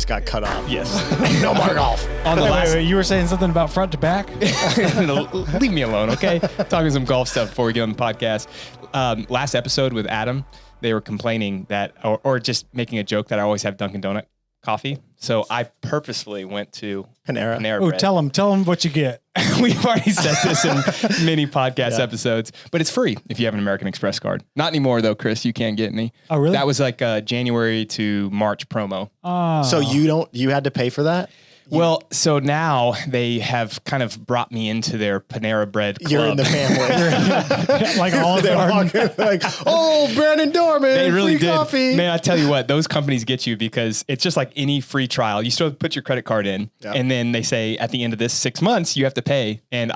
just got cut off. Yes. No more golf. On the last, Wait, you were saying something about front to back? leave me alone, okay? Talking some golf stuff before we get on the podcast. Last episode with Adam, they were complaining that, or just making a joke that I always have Dunkin' Donut coffee. So I purposefully went to Panera Oh, Bread. tell them what you get. We've already said this in many podcast episodes, but it's free if you have an American Express card. Not anymore though, Chris. You can't get any. Oh, really? That was like a January to March promo. Oh. So you had to pay for that? Well, so now they have kind of brought me into their Panera Bread club. You're in the family. Like Olive They're Garden. walking like, oh, Brannen Dorman, They really free did. coffee. Man, I tell you what, those companies get you because it's just like any free trial. You still put your credit card in, and then they say at the end of this 6 months, you have to pay. And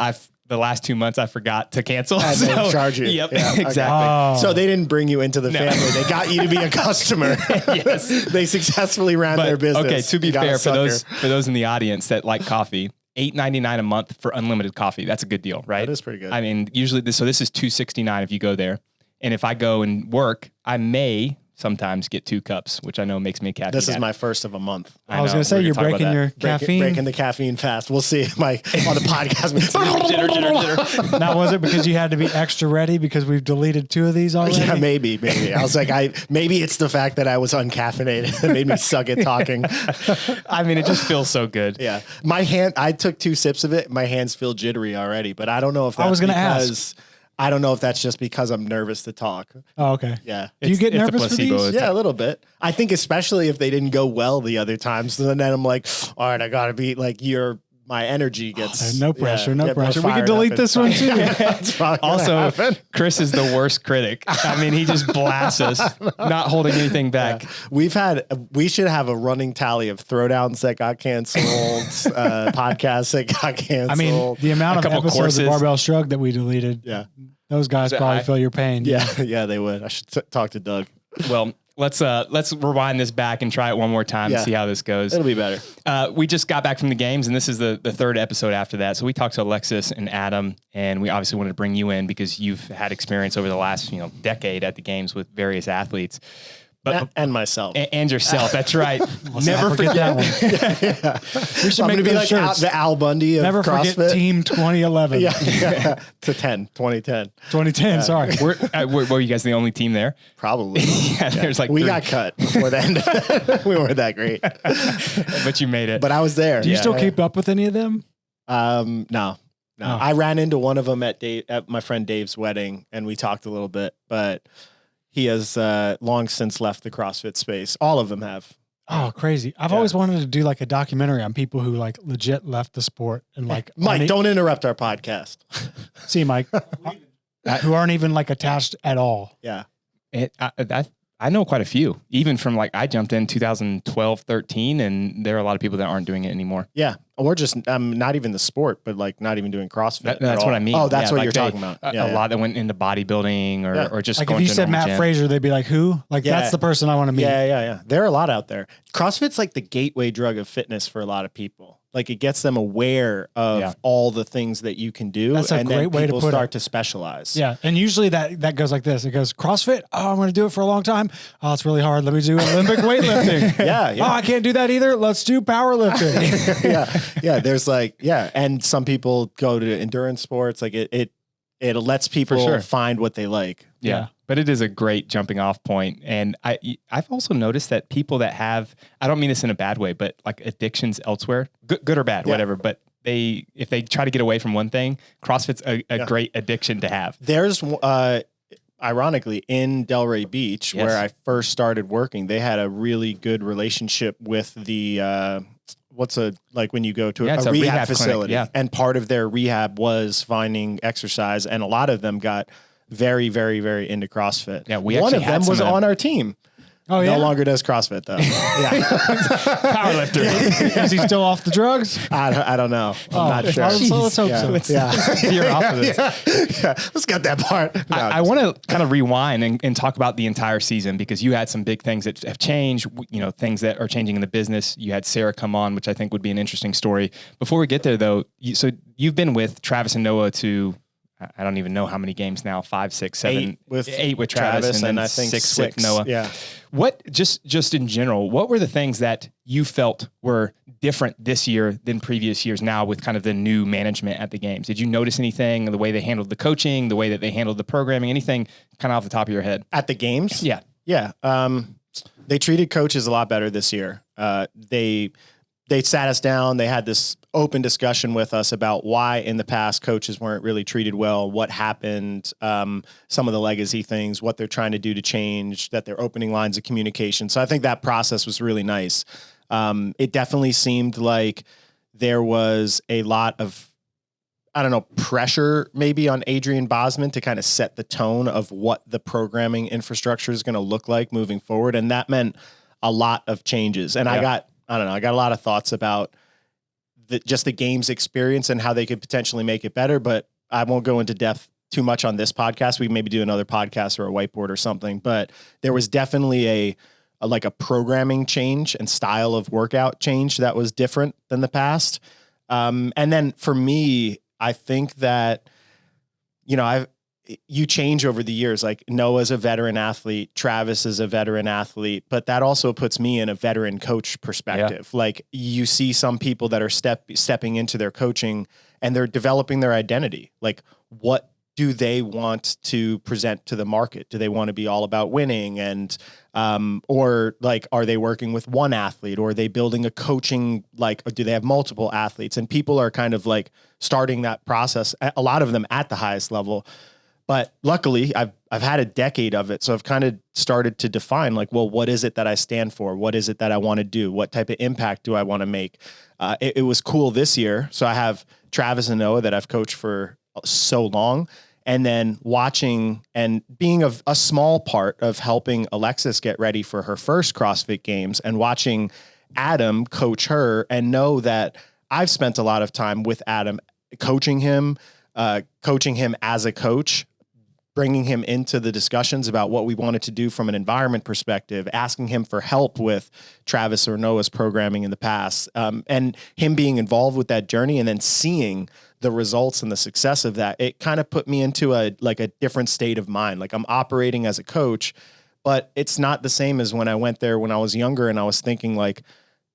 the last 2 months, I forgot to cancel. And so, they charge you. Yep, Yeah, okay. exactly. Oh. So they didn't bring you into the family. They got you to be a customer. Yes. They successfly ran their business. Okay, to be You got a fair, sucker. for those in the audience that like coffee, $8.99 a month for unlimited coffee. That's a good deal, right? That is pretty good. I mean, usually this is $2.69 if you go there. And if I go and work, I may sometimes get 2 cups, which I know makes me caffeine. This is my first of a month. I was going to say, you're breaking your caffeine. Breaking the caffeine fast. We'll see if on the podcast. jitter. Now, was it because you had to be extra ready because we've deleted 2 of these already? Yeah, maybe. I was like, maybe it's the fact that I was uncaffeinated that made me suck at talking. I mean, it just feels so good. Yeah. I took 2 sips of it. My hands feel jittery already, but I don't know if that's I was gonna because I don't know if that's just because I'm nervous to talk. Oh, okay. Yeah. Do you get it's a nervous for placebo. these? Yeah, a little bit. I think especially if they didn't go well the other times. So then I'm like, all right, I got to be like, my energy gets. No pressure, no get more pressure. We can fired delete up this and one too. That's probably gonna Also, happen. Chris is the worst critic. I mean, he just blasts us, not holding anything back. Yeah. We should have a running tally of throwdowns that got canceled, podcasts that got canceled. I mean, the amount of couple episodes courses. of Barbell Shrug that we deleted, yeah, those guys probably high? feel your pain. yeah, they would. I should talk to Doug. Well, let's rewind this back and try it one more time and see how this goes. It'll be better. We just got back from the games, and this is the third episode after that. So we talked to Alexis and Adam, and we obviously wanted to bring you in because you've had experience over the last decade at the games with various athletes. But And myself. and yourself, that's right. Never forget that one. We should I'm make going to be those like shirts. the Al Bundy of Never CrossFit. forget Team 2011. Yeah. To 2010. 2010, sorry. Were you guys the only team there? Probably. Yeah, there's like we 3. got cut before the end of it. We weren't that great. But you made it. But I was there. Do you still keep up with any of them? No. Oh. I ran into one of them at my friend Dave's wedding, and we talked a little bit, but he has long since left the CrossFit space. All of them have. Oh, crazy. I've always wanted to do like a documentary on people who like legit left the sport and like Mike, don't interrupt our podcast. see Mike, who aren't even like attached at all. Yeah. I know quite a few, even from like I jumped in 2012, 13, and there are a lot of people that aren't doing it anymore. Yeah. Or just not even the sport, but like not even doing CrossFit. That's what I mean. Oh, that's Yeah, what like you're talking about. A lot that went into bodybuilding or just Like going if you to a said normal Matt gym. Fraser, they'd be like, who? Like that's the person I want to meet. Yeah. There are a lot out there. CrossFit's like the gateway drug of fitness for a lot of people. Like it gets them aware of all the things that you can do. That's a and great then way to people put start it. to specialize. Yeah. And usually that goes like this. It goes, CrossFit? Oh, I'm going to do it for a long time. Oh, it's really hard. Let me do Olympic weightlifting. Yeah. Oh, I can't do that either. Let's do powerlifting. Yeah. There's like, and some people go to endurance sports. Like it lets people find what they like. Yeah. But it is a great jumping off point. And I've also noticed that people that have, I don't mean this in a bad way, but like addictions elsewhere, good or bad, whatever, but if they try to get away from one thing, CrossFit's a great addiction to have. There's, ironically, in Delray Beach, where I first started working, they had a really good relationship with the, when you go to a rehab facility, clinic, and part of their rehab was finding exercise, and a lot of them got very, very, very into CrossFit. Yeah, one of them was on our team. Oh, yeah. No longer does CrossFit though. Powerlifter. Is he still off the drugs? I don't know. I'm not sure. Let's hope so. You're off of this. Let's get that part. No, I want to kind of rewind and talk about the entire season because you had some big things that have changed, things that are changing in the business. You had Sara come on, which I think would be an interesting story. Before we get there though, so you've been with Travis and Noah to, I don't even know how many games now, 5, 6, 7, 8 with Travis and then I think 6 with Noah. Yeah. What just in general, what were the things that you felt were different this year than previous years now with kind of the new management at the games? Did you notice anything, the way they handled the coaching, the way that they handled the programming, anything kind of off the top of your head? At the games? Yeah. Yeah. They treated coaches a lot better this year. They sat us down. They had this open discussion with us about why in the past coaches weren't really treated well, what happened, some of the legacy things, what they're trying to do to change, that they're opening lines of communication. So I think that process was really nice. It definitely seemed like there was a lot of, pressure maybe on Adrian Bosman to kind of set the tone of what the programming infrastructure is going to look like moving forward. And that meant a lot of changes. And I got a lot of thoughts about just the game's experience and how they could potentially make it better, but I won't go into depth too much on this podcast. We maybe do another podcast or a whiteboard or something, but there was definitely a programming change and style of workout change that was different than the past. And then for me, I think that, you change over the years. Like Noah's a veteran athlete, Travis is a veteran athlete, but that also puts me in a veteran coach perspective. Yeah. Like you see some people that are stepping into their coaching and they're developing their identity. Like what do they want to present to the market? Do they want to be all about winning? And, or like, are they working with one athlete, or are they building a coaching, or do they have multiple athletes? And people are kind of like starting that process, a lot of them at the highest level. But luckily I've had a decade of it. So I've kind of started to define what is it that I stand for? What is it that I want to do? What type of impact do I want to make? It was cool this year. So I have Travis and Noah that I've coached for so long, and then watching and being a small part of helping Alexis get ready for her first CrossFit Games, and watching Adam coach her, and know that I've spent a lot of time with Adam coaching him as a coach, bringing him into the discussions about what we wanted to do from an environment perspective, asking him for help with Travis or Noah's programming in the past, and him being involved with that journey, and then seeing the results and the success of that. It kind of put me into a different state of mind. Like I'm operating as a coach, but it's not the same as when I went there when I was younger, and I was thinking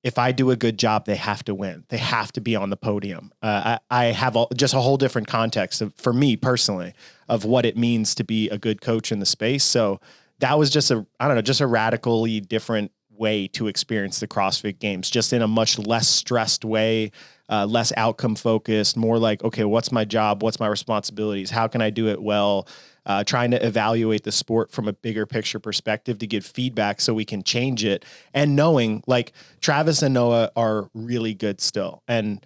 if I do a good job, they have to win. They have to be on the podium. I have just a whole different context for me personally of what it means to be a good coach in the space. So that was just a radically different way to experience the CrossFit Games, just in a much less stressed way, less outcome focused, more like, okay, what's my job? What's my responsibilities? How can I do it well? Trying to evaluate the sport from a bigger picture perspective to give feedback so we can change it. And knowing Travis and Noah are really good still. And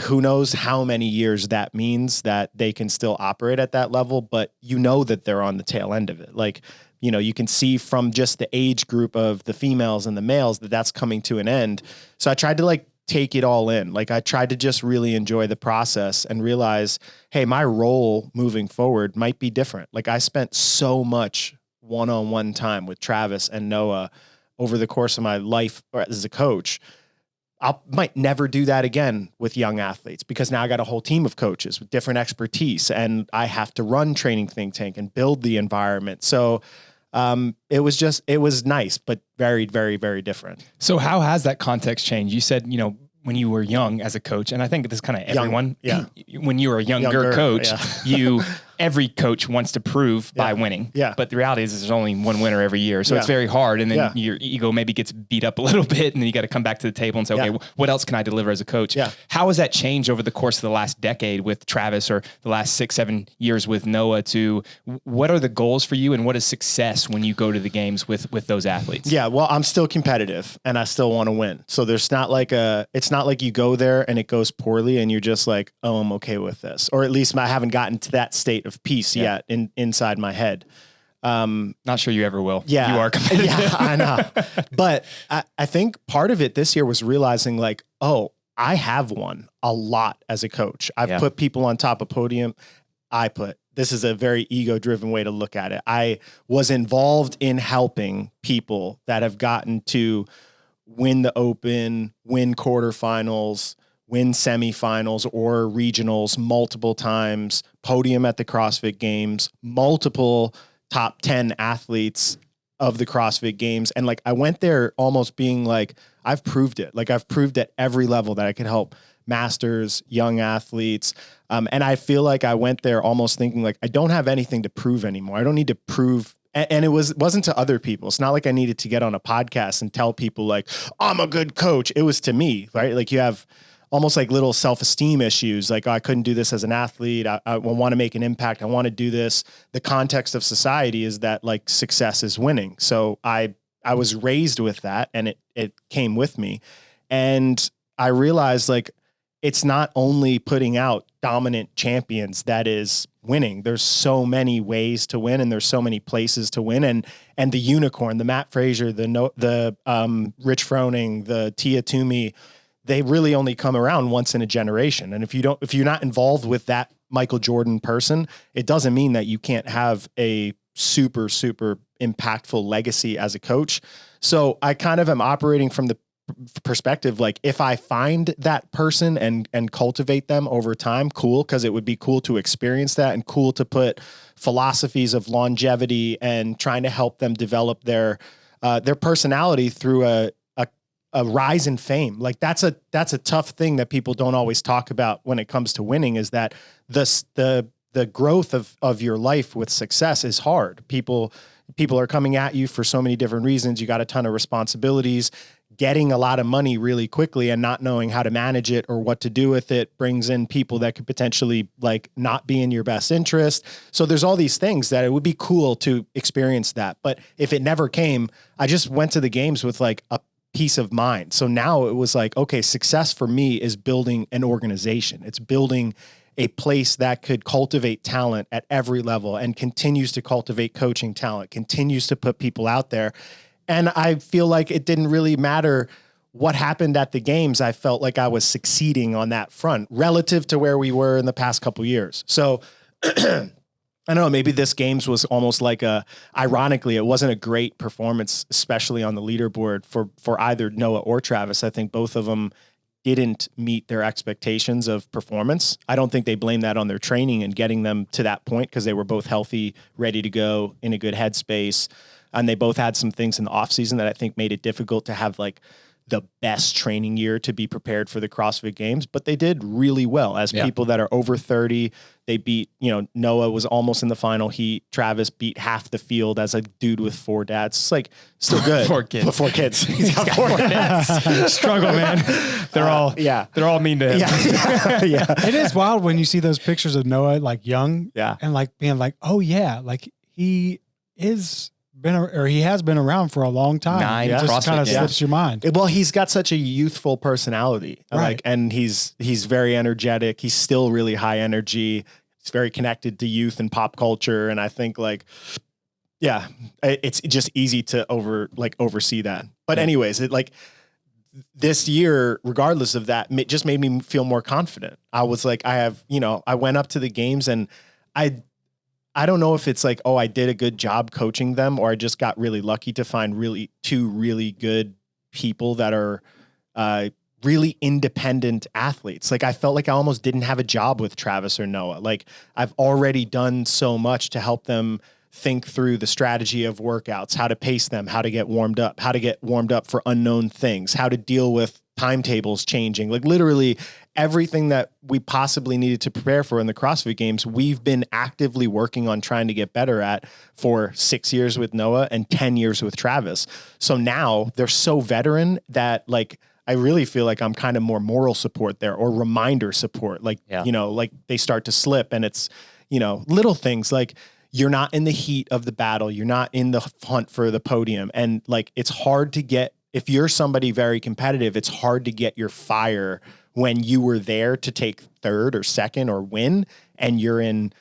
who knows how many years that means that they can still operate at that level, but that they're on the tail end of it. You can see from just the age group of the females and the males that that's coming to an end. So I tried to take it all in. I tried to just really enjoy the process and realize, hey, my role moving forward might be different. I spent so much one-on-one time with Travis and Noah over the course of my life as a coach. I might never do that again with young athletes, because now I got a whole team of coaches with different expertise, and I have to run Training Think Tank and build the environment. So it was nice, but very, very, very different. So how has that context changed? You said, when you were young as a coach, and I think this is kind of everyone, when you were a younger coach, every coach wants to prove by winning. Yeah. But the reality is there's only one winner every year. So it's very hard. And then your ego maybe gets beat up a little bit, and then you got to come back to the table and say, okay, what else can I deliver as a coach? Yeah. How has that changed over the course of the last decade with Travis, or the last 6-7 years with Noah, to what are the goals for you, and what is success when you go to the games with those athletes? Yeah. Well, I'm still competitive and I still want to win. So there's not it's not like you go there and it goes poorly and you're just like, oh, I'm okay with this. Or at least I haven't gotten to that state of peace yet inside my head. Not sure you ever will. Yeah. You are competitive. Yeah, I know. But I think part of it this year was realizing I have won a lot as a coach. I've put people on top of podium. This is a very ego-driven way to look at it. I was involved in helping people that have gotten to win the Open, win quarterfinals, win semifinals or regionals multiple times, podium at the CrossFit Games, multiple top 10 athletes of the CrossFit Games. And like, I went there almost being like, I've proved it. Like I've proved at every level that I could help masters, young athletes. And I feel like I went there almost thinking like, I don't have anything to prove anymore. I don't need to prove. And it wasn't to other people. It's not like I needed to get on a podcast and tell people like, I'm a good coach. It was to me, right? Like you have almost like little self-esteem issues. Like, oh, I couldn't do this as an athlete. I want to make an impact. I want to do this. The context of society is that like success is winning. So I was raised with that, and it came with me. And I realized like, it's not only putting out dominant champions that is winning. There's so many ways to win, and there's so many places to win. And the unicorn, the Matt Fraser, the Rich Froning, the Tia Toomey, they really only come around once in a generation. And if you're not involved with that Michael Jordan person, it doesn't mean that you can't have a super, super impactful legacy as a coach. So I kind of am operating from the perspective, like if I find that person and cultivate them over time, cool, because it would be cool to experience that and cool to put philosophies of longevity and trying to help them develop their personality through a rise in fame. Like that's a tough thing that people don't always talk about when it comes to winning, is that the growth of your life with success is hard. People are coming at you for so many different reasons. You got a ton of responsibilities. Getting a lot of money really quickly and not knowing how to manage it or what to do with it brings in people that could potentially like not be in your best interest. So there's all these things that it would be cool to experience that. But if it never came, I just went to the games with like a peace of mind. So now it was like, okay, success for me is building an organization. It's building a place that could cultivate talent at every level and continues to cultivate coaching talent, continues to put people out there. And I feel like it didn't really matter what happened at the games. I felt like I was succeeding on that front relative to where we were in the past couple of years. So I don't know, maybe this games was almost like ironically, it wasn't a great performance, especially on the leaderboard for either Noah or Travis. I think both of them didn't meet their expectations of performance. I don't think they blame that on their training and getting them to that point, because they were both healthy, ready to go, in a good headspace. And they both had some things in the off season that I think made it difficult to have like the best training year to be prepared for the CrossFit Games, but they did really well as people that are over 30. They beat, Noah was almost in the final heat. Travis beat half the field as a dude with 4 dads. It's like still good. 4 kids. 4 kids. He's got 4 dads. Struggle, man. They're all mean to him. Yeah. It is wild when you see those pictures of Noah like young and like being like, oh yeah, like he has been around for a long time. It just kind of slips your mind. Well, he's got such a youthful personality, right? And he's very energetic. He's still really high energy. He's very connected to youth and pop culture. And I think it's just easy to oversee that. But anyways, this year, regardless of that, it just made me feel more confident. I was like, I went up to the games and I don't know if it's like, oh, I did a good job coaching them, or I just got really lucky to find two really good people that are really independent athletes. Like I felt like I almost didn't have a job with Travis or Noah. Like I've already done so much to help them think through the strategy of workouts, how to pace them, how to get warmed up for unknown things, how to deal with timetables changing, like literally everything that we possibly needed to prepare for in the CrossFit Games, we've been actively working on trying to get better at for 6 years with Noah and 10 years with Travis. So now they're so veteran that like, I really feel like I'm kind of more moral support there, or reminder support. Like, like they start to slip, and it's, little things like you're not in the heat of the battle. You're not in the hunt for the podium. And like, it's hard to get, if you're somebody very competitive, it's hard to get your fire when you were there to take third or second or win, and you're in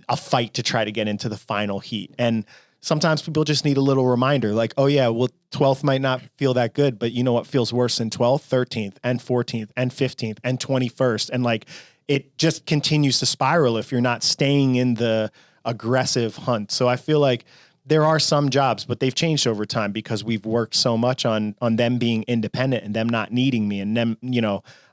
a fight to try to get into the final heat. And sometimes people just need a little reminder, like, oh yeah, well, 12th might not feel that good, but you know what feels worse than 12th, 13th and 14th and 15th and 21st. And like, it just continues to spiral if you're not staying in the aggressive hunt. So I feel like there are some jobs, but they've changed over time because we've worked so much on them being independent and them not needing me. And them,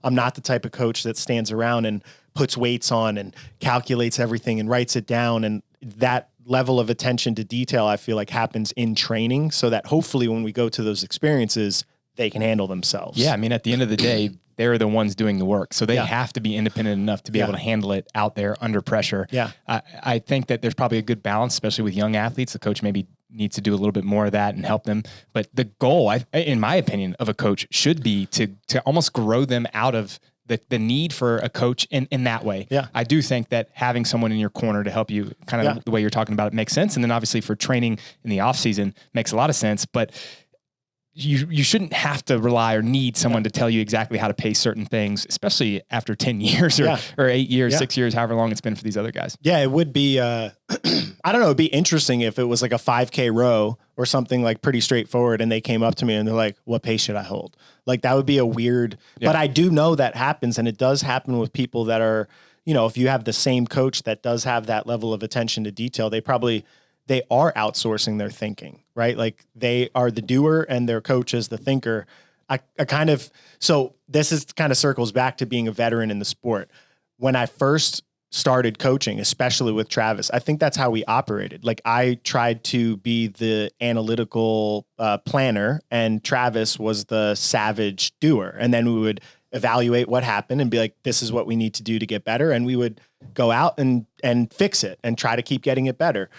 I'm not the type of coach that stands around and puts weights on and calculates everything and writes it down. And that level of attention to detail, I feel like happens in training, so that hopefully when we go to those experiences, they can handle themselves. Yeah. I mean, at the end of the day, they're the ones doing the work. So they have to be independent enough to be able to handle it out there under pressure. Yeah. I think that there's probably a good balance, especially with young athletes. The coach maybe needs to do a little bit more of that and help them. But the goal, in my opinion, of a coach should be to almost grow them out of the need for a coach in that way. Yeah. I do think that having someone in your corner to help you kind of the way you're talking about it makes sense. And then obviously for training in the off season makes a lot of sense, but you shouldn't have to rely or need someone to tell you exactly how to pace certain things, especially after 10 years or 8 years, 6 years, however long it's been for these other guys. Yeah, it would be, I don't know, it'd be interesting if it was like a 5K row or something like pretty straightforward and they came up to me and they're like, what pace should I hold? Like that would be a weird, but I do know that happens, and it does happen with people that are, if you have the same coach that does have that level of attention to detail, they are outsourcing their thinking, right? Like they are the doer and their coach is the thinker. So this is kind of circles back to being a veteran in the sport. When I first started coaching, especially with Travis, I think that's how we operated. Like I tried to be the analytical planner and Travis was the savage doer. And then we would evaluate what happened and be like, this is what we need to do to get better. And we would go out and fix it and try to keep getting it better.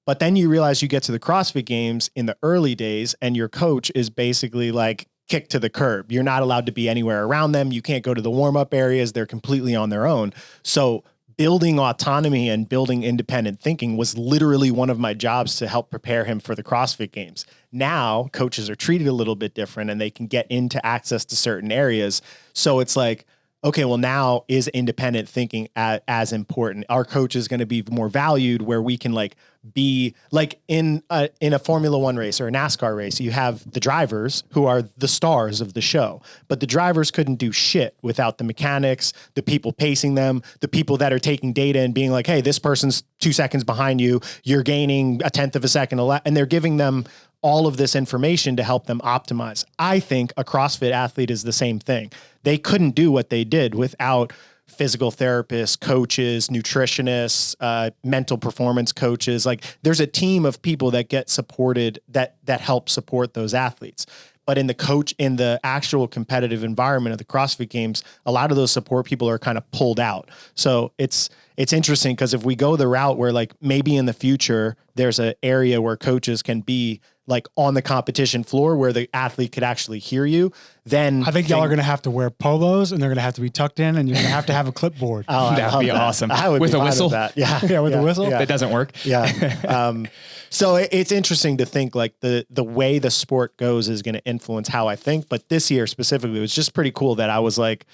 But then you realize you get to the CrossFit Games in the early days and your coach is basically like kicked to the curb. You're not allowed to be anywhere around them. You can't go to the warm-up areas. They're completely on their own. So building autonomy and building independent thinking was literally one of my jobs to help prepare him for the CrossFit Games. Now coaches are treated a little bit different and they can get into access to certain areas. So it's like, okay, well now is independent thinking as important. Our coach is going to be more valued where we can like be like in a Formula One race or a NASCAR race, you have the drivers who are the stars of the show, but the drivers couldn't do shit without the mechanics, the people pacing them, the people that are taking data and being like, hey, this person's 2 seconds behind you, you're gaining a tenth of a second, and they're giving them all of this information to help them optimize. I think a CrossFit athlete is the same thing. They couldn't do what they did without physical therapists, coaches, nutritionists, mental performance coaches. Like there's a team of people that get supported that help support those athletes. But in the actual competitive environment of the CrossFit Games, a lot of those support people are kind of pulled out. So it's interesting because if we go the route where like maybe in the future there's an area where coaches can be like on the competition floor where the athlete could actually hear you, then I think y'all are going to have to wear polos and they're going to have to be tucked in and you're going to have a clipboard. Oh, that'd be awesome. I would with a whistle. That. Yeah. Yeah. With a whistle. That doesn't work. Yeah. So it's interesting to think like the way the sport goes is going to influence how I think. But this year specifically, it was just pretty cool that I was like,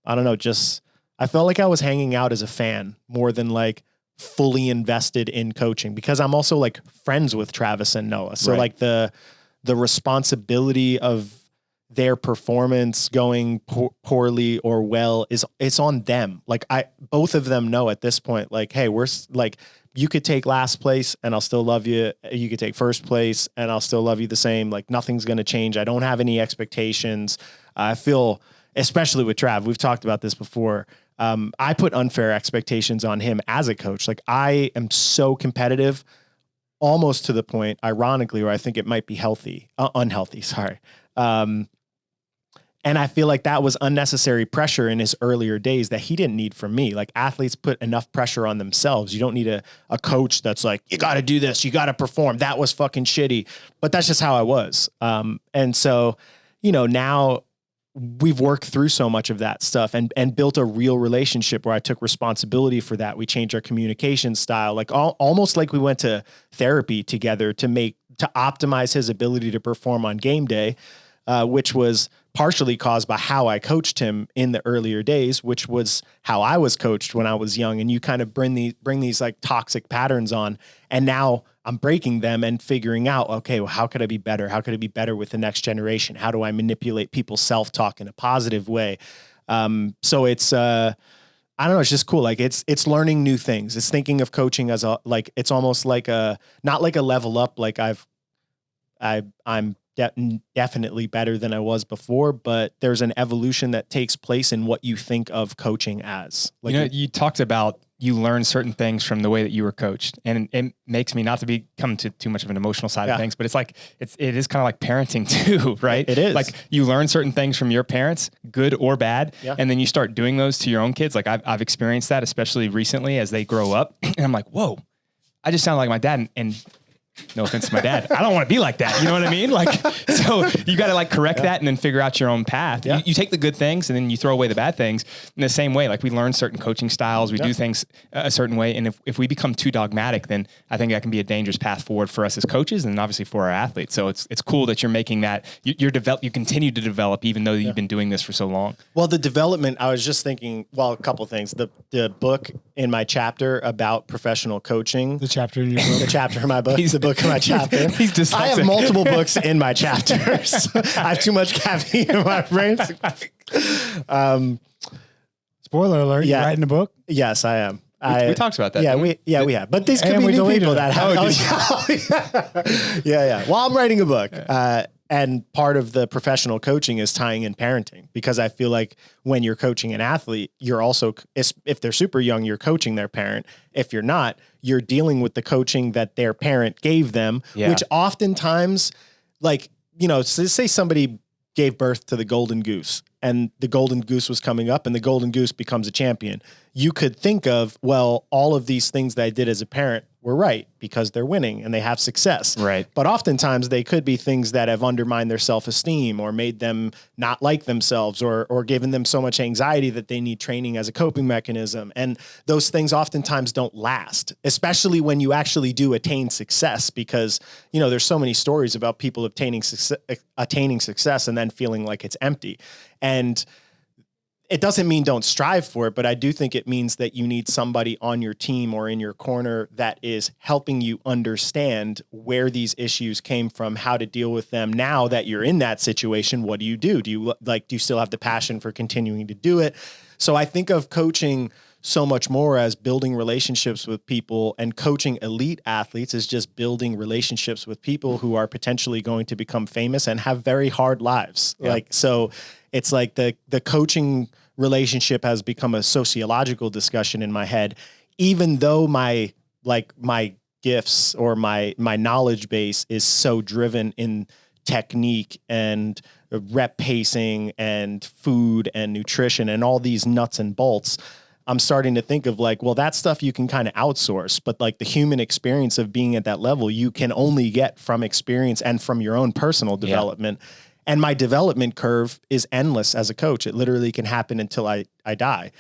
I don't know, I felt like I was hanging out as a fan more than like fully invested in coaching because I'm also like friends with Travis and Noah. So like the responsibility of their performance going poorly or well it's on them. Like both of them know at this point, like, hey, we're like, you could take last place and I'll still love you. You could take first place and I'll still love you the same. Like nothing's going to change. I don't have any expectations. I feel, especially with Trav, we've talked about this before. I put unfair expectations on him as a coach. Like I am so competitive almost to the point, ironically, where I think it might be unhealthy. Sorry. And I feel like that was unnecessary pressure in his earlier days that he didn't need from me. Like athletes put enough pressure on themselves. You don't need a coach that's like, you got to do this. You got to perform. That was fucking shitty. But that's just how I was. And so, now we've worked through so much of that stuff and built a real relationship where I took responsibility for that. We changed our communication style, like almost like we went to therapy together to optimize his ability to perform on game day, which was partially caused by how I coached him in the earlier days, which was how I was coached when I was young. And you kind of bring these like toxic patterns on, and now I'm breaking them and figuring out, okay, well, how could I be better? How could I be better with the next generation? How do I manipulate people's self-talk in a positive way? So it's, I don't know. It's just cool. Like it's learning new things. It's thinking of coaching as it's almost like not like a level up. Like I'm definitely better than I was before, but there's an evolution that takes place in what you think of coaching as. Like you talked about you learn certain things from the way that you were coached. And it makes me, not to come to too much of an emotional side of things, but it is kind of like parenting too, right? It is. Like you learn certain things from your parents, good or bad. Yeah. And then you start doing those to your own kids. Like I've experienced that, especially recently as they grow up. And I'm like, whoa, I just sound like my dad. And no offense to my dad, I don't want to be like that. You know what I mean? Like, so you got to like correct that and then figure out your own path. Yeah. You take the good things and then you throw away the bad things in the same way. Like we learn certain coaching styles, we do things a certain way. And if we become too dogmatic, then I think that can be a dangerous path forward for us as coaches and obviously for our athletes. So it's cool that you're making that you continue to develop, even though you've been doing this for so long. Well, the development, I was just thinking, a couple things. The book in my chapter about professional coaching. The chapter in your book. The chapter in my book. The book in my chapter. He's dyslexic. I have multiple books in my chapters. I have too much caffeine in my brain. Spoiler alert, you're writing a book? Yes, I am. We talked about that. Yeah, we have. But these could be new people that have. Yeah. Well, I'm writing a book. And part of the professional coaching is tying in parenting, because I feel like when you're coaching an athlete, you're also, if they're super young, you're coaching their parent. If you're not, you're dealing with the coaching that their parent gave them, which oftentimes, like, say somebody gave birth to the golden goose and the golden goose was coming up and the golden goose becomes a champion. You could think of, well, all of these things that I did as a parent were right because they're winning and they have success. Right. But oftentimes they could be things that have undermined their self-esteem or made them not like themselves or given them so much anxiety that they need training as a coping mechanism. And those things oftentimes don't last, especially when you actually do attain success, because, there's so many stories about people attaining success and then feeling like it's empty. And it doesn't mean don't strive for it, but I do think it means that you need somebody on your team or in your corner that is helping you understand where these issues came from, how to deal with them. Now that you're in that situation, what do you do? Do you still have the passion for continuing to do it? So I think of coaching so much more as building relationships with people, and coaching elite athletes is just building relationships with people who are potentially going to become famous and have very hard lives. Yeah. So it's like the coaching relationship has become a sociological discussion in my head, even though my gifts or my knowledge base is so driven in technique and rep pacing and food and nutrition and all these nuts and bolts. I'm starting to think of that stuff you can kind of outsource, but the human experience of being at that level, you can only get from experience and from your own personal development. Yeah. And my development curve is endless as a coach. It literally can happen until I die.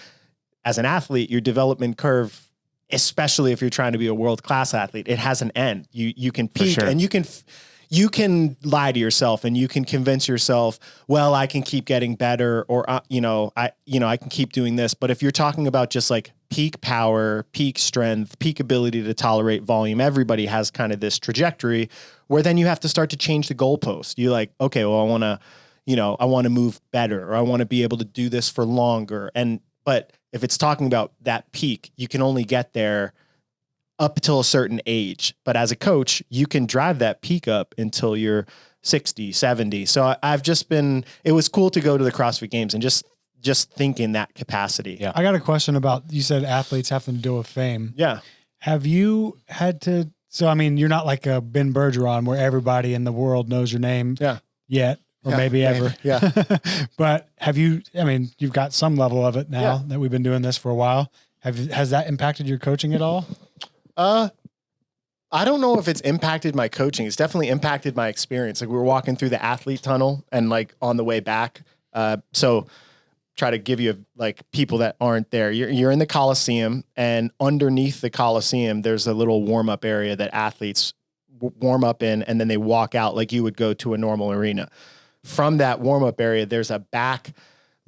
As an athlete, your development curve, especially if you're trying to be a world-class athlete, it has an end. You can peak and you can lie to yourself and you can convince yourself, well, I can keep getting better, or I can keep doing this. But if you're talking about just peak power, peak strength, peak ability to tolerate volume, everybody has kind of this trajectory where then you have to start to change the goalpost. You're okay, well, I want to move better, or I want to be able to do this for longer. But if it's talking about that peak, you can only get there up until a certain age. But as a coach, you can drive that peak up until you're 60, 70. So it was cool to go to the CrossFit Games and just think in that capacity. Yeah. I got a question about, you said athletes having to deal with fame. Yeah. Have you had to, you're not like a Ben Bergeron where everybody in the world knows your name yet, or maybe ever. Yeah. But you've got some level of it now that we've been doing this for a while. Has that impacted your coaching at all? I don't know if it's impacted my coaching. It's definitely impacted my experience. We were walking through the athlete tunnel and on the way back. So try to give you people that aren't there. You're in the Coliseum, and underneath the Coliseum, there's a little warm up area that athletes warm up in, and then they walk out like you would go to a normal arena. From that warm up area, there's a back,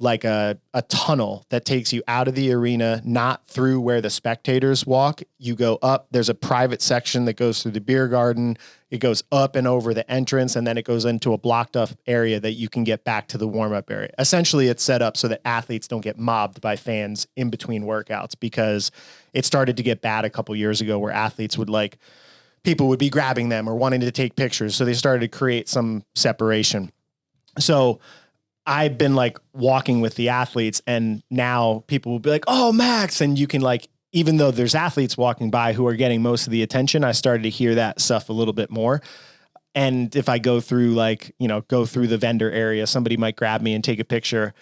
a tunnel that takes you out of the arena, not through where the spectators walk. You go up, there's a private section that goes through the beer garden. It goes up and over the entrance, and then it goes into a blocked up area that you can get back to the warm-up area. Essentially, it's set up so that athletes don't get mobbed by fans in between workouts, because it started to get bad a couple years ago where athletes would people would be grabbing them or wanting to take pictures. So they started to create some separation. So I've been walking with the athletes, and now people will be like, "Oh, Max," and you can even though there's athletes walking by who are getting most of the attention, I started to hear that stuff a little bit more. And if I go through the vendor area, somebody might grab me and take a picture.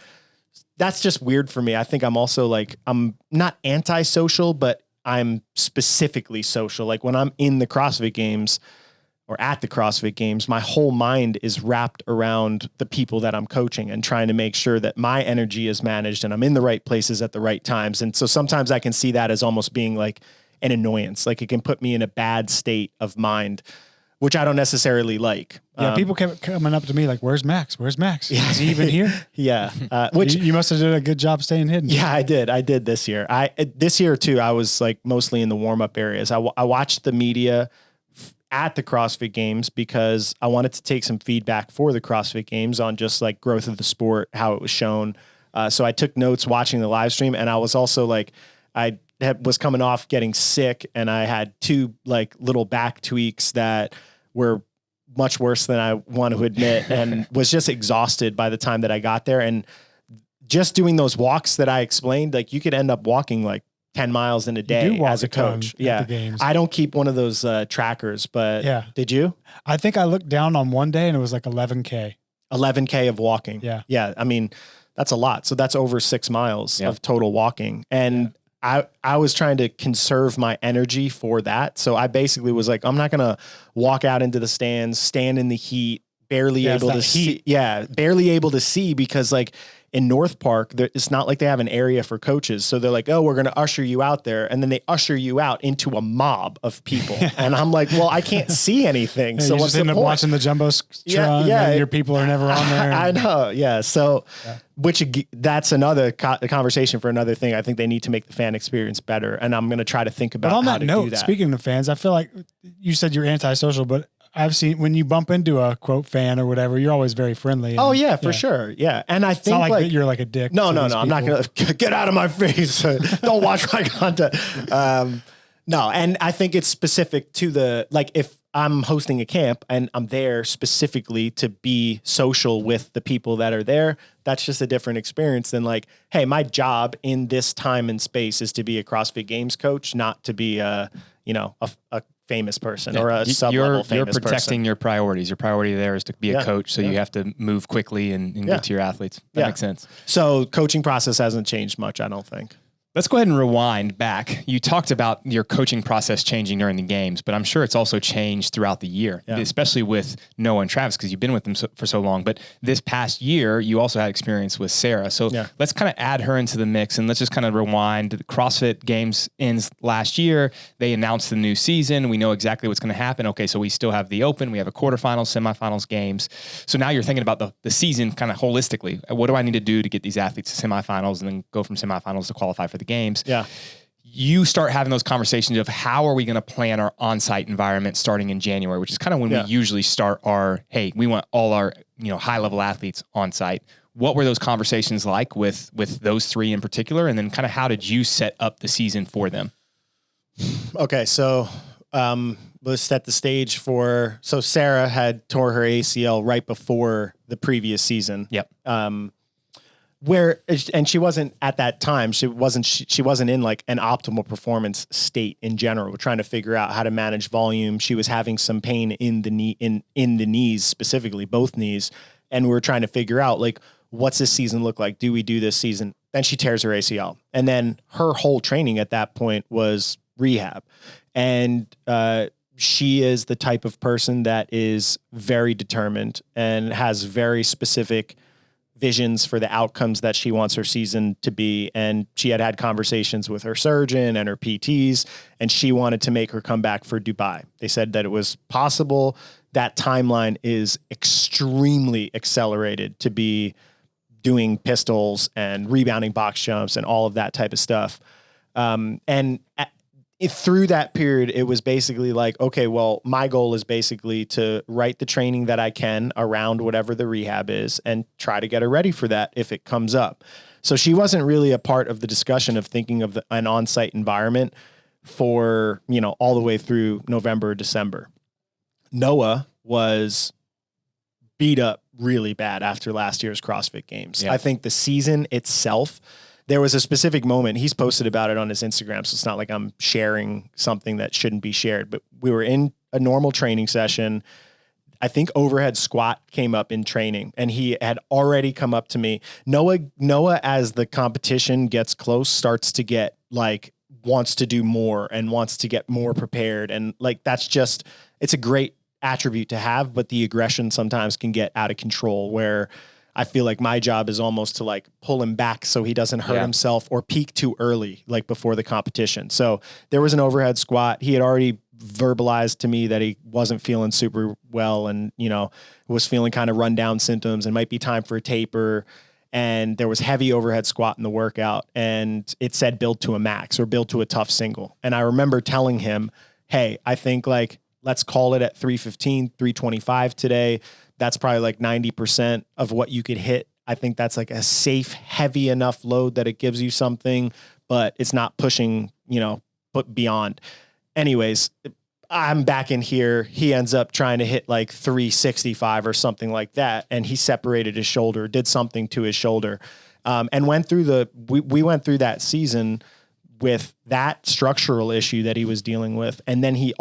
That's just weird for me. I think I'm also like, I'm not antisocial, but I'm specifically social. Like when I'm in the CrossFit Games or at the CrossFit Games, my whole mind is wrapped around the people that I'm coaching and trying to make sure that my energy is managed and I'm in the right places at the right times. And so sometimes I can see that as almost being like an annoyance. Like it can put me in a bad state of mind, which I don't necessarily like. Yeah, people kept coming up to me like, "Where's Max? Where's Max? Is he even here?" Yeah, which you must have done a good job staying hidden. Yeah, I did this year. This year too, I was like mostly in the warm up areas. I watched the media at the CrossFit Games because I wanted to take some feedback for the CrossFit Games on just like growth of the sport, how it was shown. So I took notes watching the live stream, and I was also like, was coming off getting sick, and I had 2 like little back tweaks that were much worse than I want to admit, and was just exhausted by the time that I got there. And just doing those walks that I explained, like you could end up walking like 10 miles in a day as a coach. Yeah. I don't keep one of those trackers, but yeah. Did you? I think I looked down on one day and it was like 11K. 11K of walking. Yeah. Yeah. I mean, that's a lot. So that's over 6 miles of total walking. And I was trying to conserve my energy for that. So I basically was like, I'm not going to walk out into the stands, stand in the heat, barely able to see. Yeah. Barely able to see because like in North Park, it's not like they have an area for coaches. So they're like, oh, we're going to usher you out there. And then they usher you out into a mob of people. And I'm like, well, I can't see anything. Yeah, so what's the point? Watching the Jumbotron and your people are never on there. I know. Yeah. So, that's another conversation for another thing. I think they need to make the fan experience better. And I'm going to try to think about how to do that. Speaking of fans, I feel like you said you're antisocial, but I've seen when you bump into a quote fan or whatever, you're always very friendly. Oh yeah, for sure. Yeah. And I think it's not like you're like a dick. No. I'm not going to get out of my face. Don't watch my content. No. And I think it's specific to if I'm hosting a camp and I'm there specifically to be social with the people that are there, that's just a different experience than like, hey, my job in this time and space is to be a CrossFit Games coach, not to be a famous person or a sub-level famous person. You're protecting your priorities. Your priority there is to be a coach, so you have to move quickly and get to your athletes. That makes sense. So coaching process hasn't changed much, I don't think. Let's go ahead and rewind back. You talked about your coaching process changing during the games, but I'm sure it's also changed throughout the year, especially with Noah and Travis, because you've been with them for so long. But this past year, you also had experience with Sara. So let's kind of add her into the mix, and let's just kind of rewind. The CrossFit Games ends last year. They announced the new season. We know exactly what's going to happen. Okay, so we still have the Open. We have a quarterfinals, semifinals, games. So now you're thinking about the season kind of holistically. What do I need to do to get these athletes to semifinals and then go from semifinals to qualify for the games? Yeah. You start having those conversations of how are we going to plan our on-site environment starting in January, which is kind of when we usually start we want all our, high-level athletes on site. What were those conversations like with those 3 in particular? And then kind of how did you set up the season for them? Okay. So, let's set the stage so Sara had tore her ACL right before the previous season. Yep. And she wasn't at that time. She wasn't in like an optimal performance state in general. We're trying to figure out how to manage volume. She was having some pain in the knee, in the knees specifically, both knees, and we were trying to figure out like, what's this season look like? Do we do this season? Then she tears her ACL, and then her whole training at that point was rehab, and she is the type of person that is very determined and has very specific visions for the outcomes that she wants her season to be. And she had conversations with her surgeon and her PTs, and she wanted to make her comeback for Dubai. They said that it was possible. That timeline is extremely accelerated to be doing pistols and rebounding box jumps and all of that type of stuff. Through that period, it was basically like, okay, well, my goal is basically to write the training that I can around whatever the rehab is and try to get her ready for that if it comes up. So she wasn't really a part of the discussion of thinking of an on-site environment for, all the way through November, December. Noah was beat up really bad after last year's CrossFit Games. Yeah. I think the season itself there was a specific moment. He's posted about it on his Instagram, so it's not like I'm sharing something that shouldn't be shared, but we were in a normal training session. I think overhead squat came up in training, and he had already come up to me. Noah, as the competition gets close, starts to get like, wants to do more and wants to get more prepared. And like, it's a great attribute to have, but the aggression sometimes can get out of control, where I feel like my job is almost to like pull him back so he doesn't hurt himself or peak too early, like before the competition. So there was an overhead squat. He had already verbalized to me that he wasn't feeling super well, and, was feeling kind of run down symptoms and might be time for a taper. And there was heavy overhead squat in the workout, and it said build to a max or build to a tough single. And I remember telling him, hey, I think like, let's call it at 315, 325 today. That's probably like 90% of what you could hit. I think that's like a safe, heavy enough load that it gives you something, but it's not pushing, but beyond. Anyways, I'm back in here. He ends up trying to hit like 365 or something like that. And he separated his shoulder, did something to his shoulder, and went through we went through that season with that structural issue that he was dealing with. And then he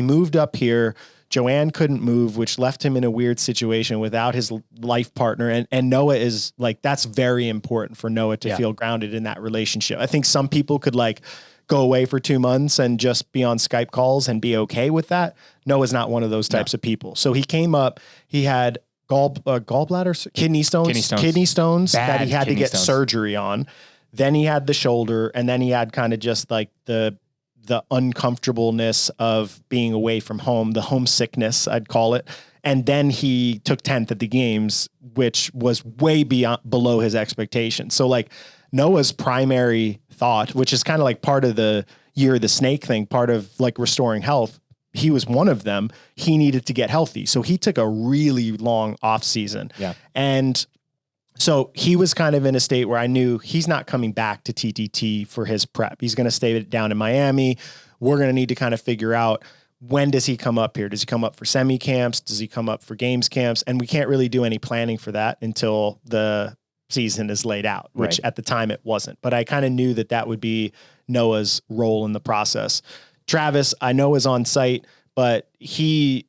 moved up here. Joanne couldn't move, which left him in a weird situation without his life partner. And Noah is like, that's very important for Noah to feel grounded in that relationship. I think some people could like go away for 2 months and just be on Skype calls and be okay with that. Noah's not one of those types of people. So he came up, he had gallbladder, kidney stones that he had to get surgery on. Then he had the shoulder, and then he had kind of just like the uncomfortableness of being away from home, the homesickness, I'd call it. And then he took 10th at the games, which was way below his expectations. So like Noah's primary thought, which is kind of like part of the year of the snake thing, part of like restoring health, he was one of them. He needed to get healthy. So he took a really long off season. Yeah. And so he was kind of in a state where I knew he's not coming back to TTT for his prep. He's going to stay down in Miami. We're going to need to kind of figure out, when does he come up here? Does he come up for semi camps? Does he come up for games camps? And we can't really do any planning for that until the season is laid out, which at the time it wasn't. But I kind of knew that would be Noah's role in the process. Travis, I know, is on site, but if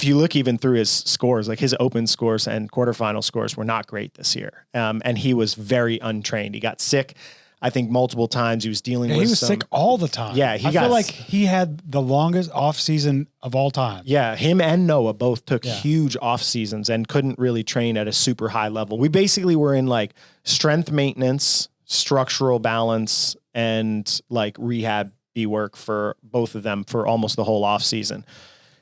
you look even through his scores, like his open scores and quarterfinal scores were not great this year. And he was very untrained. He got sick, I think, multiple times. He was dealing with he was sick all the time. Yeah. I feel like he had the longest off season of all time. Yeah. Him and Noah both took huge off seasons and couldn't really train at a super high level. We basically were in like strength maintenance, structural balance, and like rehab work for both of them for almost the whole off season.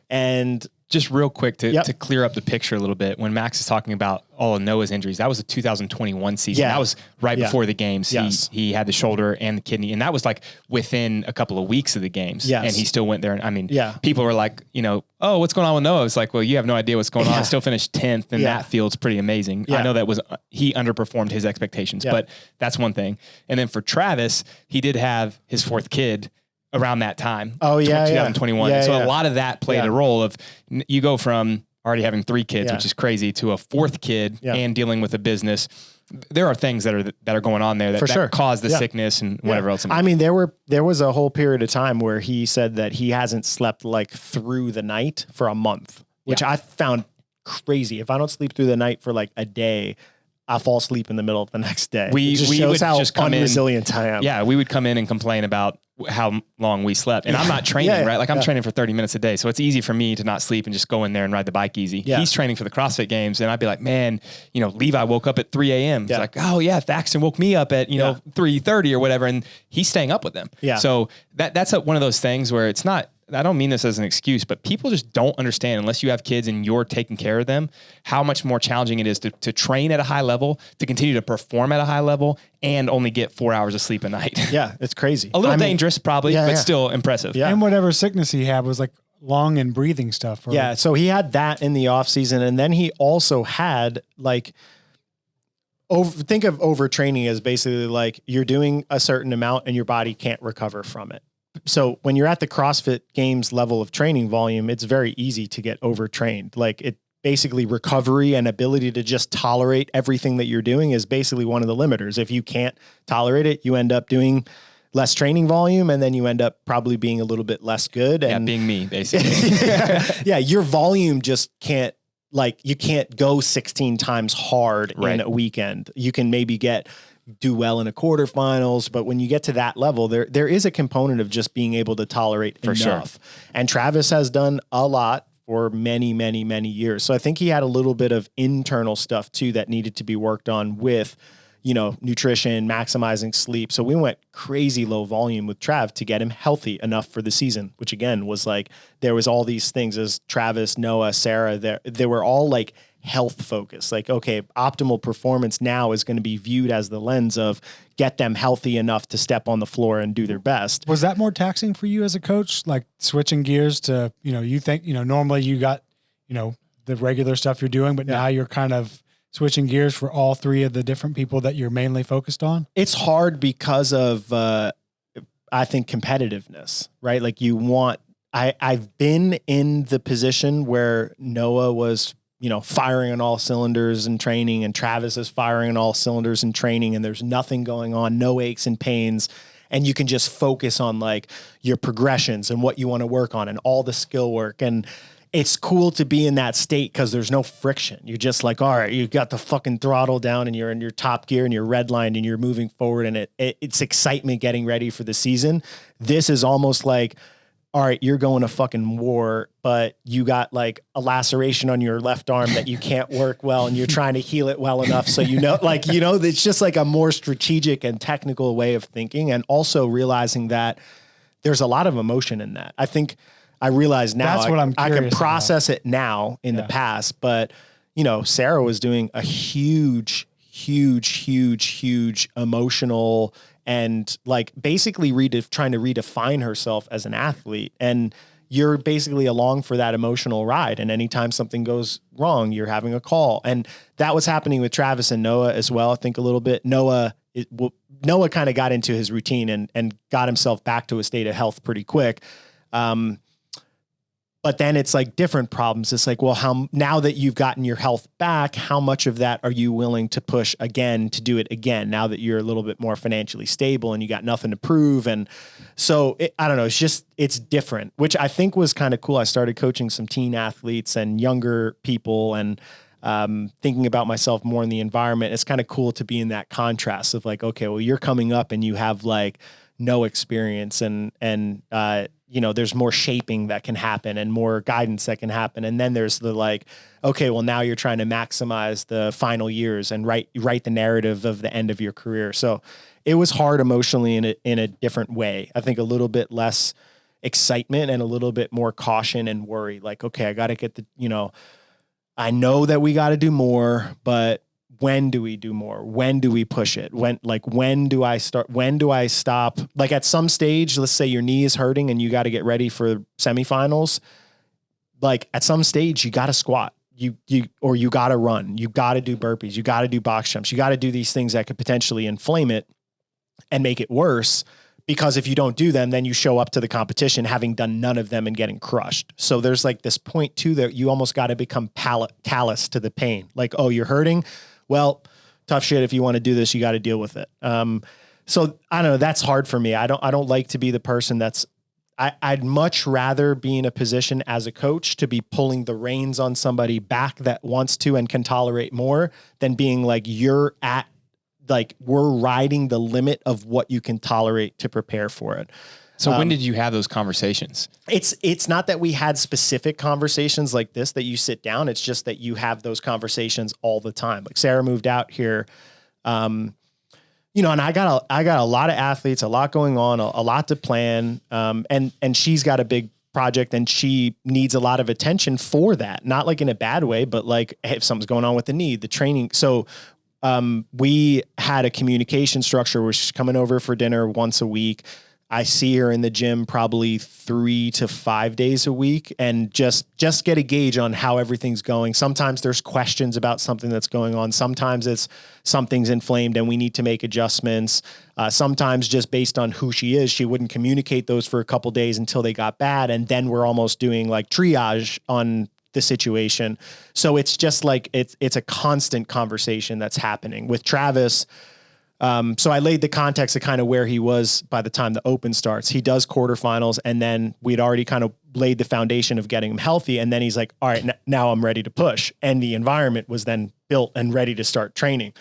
And just real quick to clear up the picture a little bit, when Max is talking about all of Noah's injuries, that was a 2021 season. Yeah. That was right before the games. Yes. He had the shoulder and the kidney, and that was like within a couple of weeks of the games. Yes. And he still went there. And I mean, people were like, oh, what's going on with Noah? It's like, well, you have no idea what's going on. I still finished 10th, and that field's pretty amazing. I know he underperformed his expectations, but that's one thing. And then for Travis, he did have his fourth kid around that time. 2021. A lot of that played a role of, you go from already having 3 kids, which is crazy, to a 4th kid and dealing with a business. There are things that are going on there that cause the sickness and whatever else. I mean, there was a whole period of time where he said that he hasn't slept like through the night for a month, which I found crazy. If I don't sleep through the night for like a day, I'll fall asleep in the middle of the next day. We shows would how just come unresilient I am. Yeah, we would come in and complain about how long we slept. And I'm not training, right? Like I'm training for 30 minutes a day. So it's easy for me to not sleep and just go in there and ride the bike easy. Yeah. He's training for the CrossFit Games. And I'd be like, man, Levi woke up at 3 a.m. It's like, oh yeah, Thaxton woke me up at, 3:30 or whatever. And he's staying up with them. Yeah. So that's one of those things where it's not, I don't mean this as an excuse, but people just don't understand, unless you have kids and you're taking care of them, how much more challenging it is to train at a high level, to continue to perform at a high level, and only get 4 hours of sleep a night. Yeah, it's crazy. A little dangerous probably, but still impressive. Yeah. And whatever sickness he had was like lung and breathing stuff. So he had that in the off season. And then he also had like, think of overtraining as basically like you're doing a certain amount and your body can't recover from it. So when you're at the CrossFit Games level of training volume, it's very easy to get overtrained. Like basically recovery and ability to just tolerate everything that you're doing is basically one of the limiters. If you can't tolerate it, you end up doing less training volume, and then you end up probably being a little bit less good. And being me, basically. yeah, your volume just can't, like, you can't go 16 times hard in a weekend. You can maybe do well in a quarterfinals, but when you get to that level, there is a component of just being able to tolerate enough. Sure. And Travis has done a lot for many, many, many years. So I think he had a little bit of internal stuff too that needed to be worked on with, nutrition, maximizing sleep. So we went crazy low volume with Trav to get him healthy enough for the season, which again was like, there was all these things as Travis, Noah, Sara, they were all like health focused. Like, okay, optimal performance now is going to be viewed as the lens of get them healthy enough to step on the floor and do their best. Was that more taxing for you as a coach? Like switching gears to, you think, normally you got, the regular stuff you're doing, but now you're kind of switching gears for all three of the different people that you're mainly focused on? It's hard because of, I think, competitiveness, right? Like I've been in the position where Noah was, firing on all cylinders in training, and Travis is firing on all cylinders in training, and there's nothing going on, no aches and pains. And you can just focus on like your progressions and what you want to work on and all the skill work. And it's cool to be in that state because there's no friction. You're just like, all right, you got the fucking throttle down and you're in your top gear and you're redlined and you're moving forward, and it's excitement getting ready for the season. This is almost like, all right, you're going to fucking war, but you got like a laceration on your left arm that you can't work well, and you're trying to heal it well enough. So, it's just like a more strategic and technical way of thinking, and also realizing that there's a lot of emotion in that. I think I realize now that's what I can process it now in the past, but Sara was doing a huge emotional and like basically trying to redefine herself as an athlete. And you're basically along for that emotional ride. And anytime something goes wrong, you're having a call. And that was happening with Travis and Noah as well. I think a little bit. Noah kind of got into his routine and got himself back to a state of health pretty quick. But then it's like different problems. It's like, well, now that you've gotten your health back, how much of that are you willing to push again to do it again? Now that you're a little bit more financially stable and you got nothing to prove. And so I don't know, it's different, which I think was kind of cool. I started coaching some teen athletes and younger people, and thinking about myself more in the environment. It's kind of cool to be in that contrast of like, okay, well, you're coming up and you have like no experience, and there's more shaping that can happen and more guidance that can happen. And then there's the like, okay, well, now you're trying to maximize the final years and write the narrative of the end of your career. So it was hard emotionally in a different way. I think a little bit less excitement and a little bit more caution and worry. Like, okay, I got to get I know that we got to do more, but when do we do more? When do we push it? When do I start? When do I stop? Like at some stage, let's say your knee is hurting and you got to get ready for semifinals. Like at some stage, you got to squat. You got to run. You got to do burpees. You got to do box jumps. You got to do these things that could potentially inflame it and make it worse. Because if you don't do them, then you show up to the competition having done none of them and getting crushed. So there's like this point too that you almost got to become callous to the pain. Like, oh, you're hurting. Well, tough shit. If you want to do this, you got to deal with it. So I don't know. That's hard for me. I don't like to be the person I'd much rather be in a position as a coach to be pulling the reins on somebody back that wants to and can tolerate more than being like, we're riding the limit of what you can tolerate to prepare for it. So when did you have those conversations? It's not that we had specific conversations like this, that you sit down. It's just that you have those conversations all the time. Like Sara moved out here, and I got a lot of athletes, a lot going on, a lot to plan. And she's got a big project and she needs a lot of attention for that. Not like in a bad way, but like if something's going on with the knee, the training. So we had a communication structure where she's coming over for dinner once a week. I see her in the gym probably 3 to 5 days a week, and just get a gauge on how everything's going. Sometimes there's questions about something that's going on. Sometimes it's something's inflamed and we need to make adjustments. Sometimes just based on who she is, she wouldn't communicate those for a couple days until they got bad. And then we're almost doing like triage on the situation. So it's just like, it's a constant conversation that's happening with Travis. So I laid the context of kind of where he was by the time the open starts. He does quarterfinals, and then we'd already kind of laid the foundation of getting him healthy. And then he's like, all right, now I'm ready to push. And the environment was then built and ready to start training.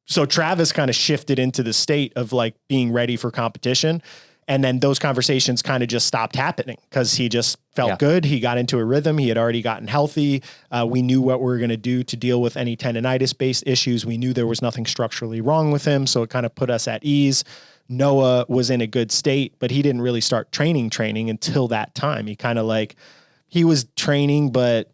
So Travis kind of shifted into the state of like being ready for competition. And then those conversations kind of just stopped happening because he just felt good. He got into a rhythm. He had already gotten healthy. We knew what we were going to do to deal with any tendonitis-based issues. We knew there was nothing structurally wrong with him. So it kind of put us at ease. Noah was in a good state, but he didn't really start training until that time. He kind of like, he was training, but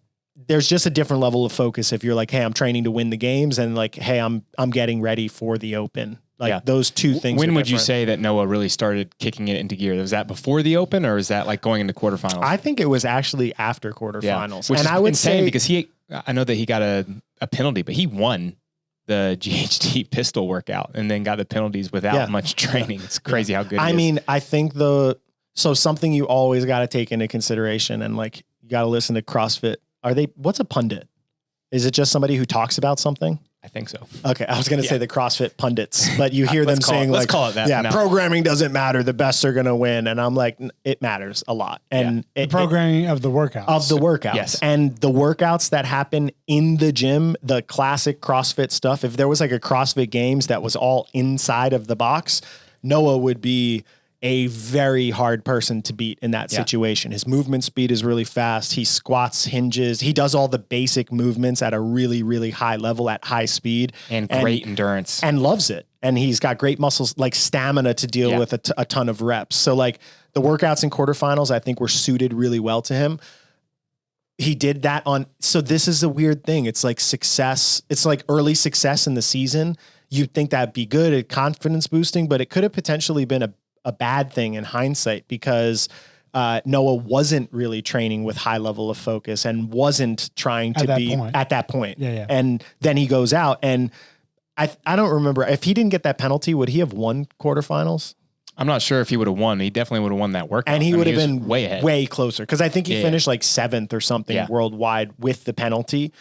there's just a different level of focus if you're like, hey, I'm training to win the games, and like, hey, I'm getting ready for the open. Like those two things. When would you say that Noah really started kicking it into gear? Was that before the open, or is that like going into quarterfinals? I think it was actually after quarterfinals. Which and is I would insane say, because I know that he got a penalty, but he won the GHD pistol workout and then got the penalties without much training. It's crazy how good he is. I mean, I think something you always got to take into consideration, and like, you got to listen to CrossFit. What's a pundit? Is it just somebody who talks about something? I think so. Okay. I was going to say the CrossFit pundits, but you hear them saying let's call it that. Yeah, programming doesn't matter. The best are going to win. And I'm like, it matters a lot. And the programming of the workouts. Yes. And the workouts that happen in the gym, the classic CrossFit stuff. If there was like a CrossFit Games that was all inside of the box, Noah would be a very hard person to beat in that situation. His movement speed is really fast. He squats, hinges. He does all the basic movements at a really, really high level at high speed. And great endurance. And loves it. And he's got great muscles, like stamina to deal with a ton of reps. So like the workouts in quarterfinals, I think were suited really well to him. He did that so this is a weird thing. It's like success. It's like early success in the season. You'd think that'd be good at confidence boosting, but it could have potentially been a bad thing in hindsight because Noah wasn't really training with high level of focus and wasn't trying to be at that point. Yeah. And then he goes out, and I don't remember if he didn't get that penalty, would he have won quarterfinals? I'm not sure if he would have won. He definitely would have won that workout. And he would have been way ahead, way closer. Cause I think he finished like 7th or something worldwide with the penalty.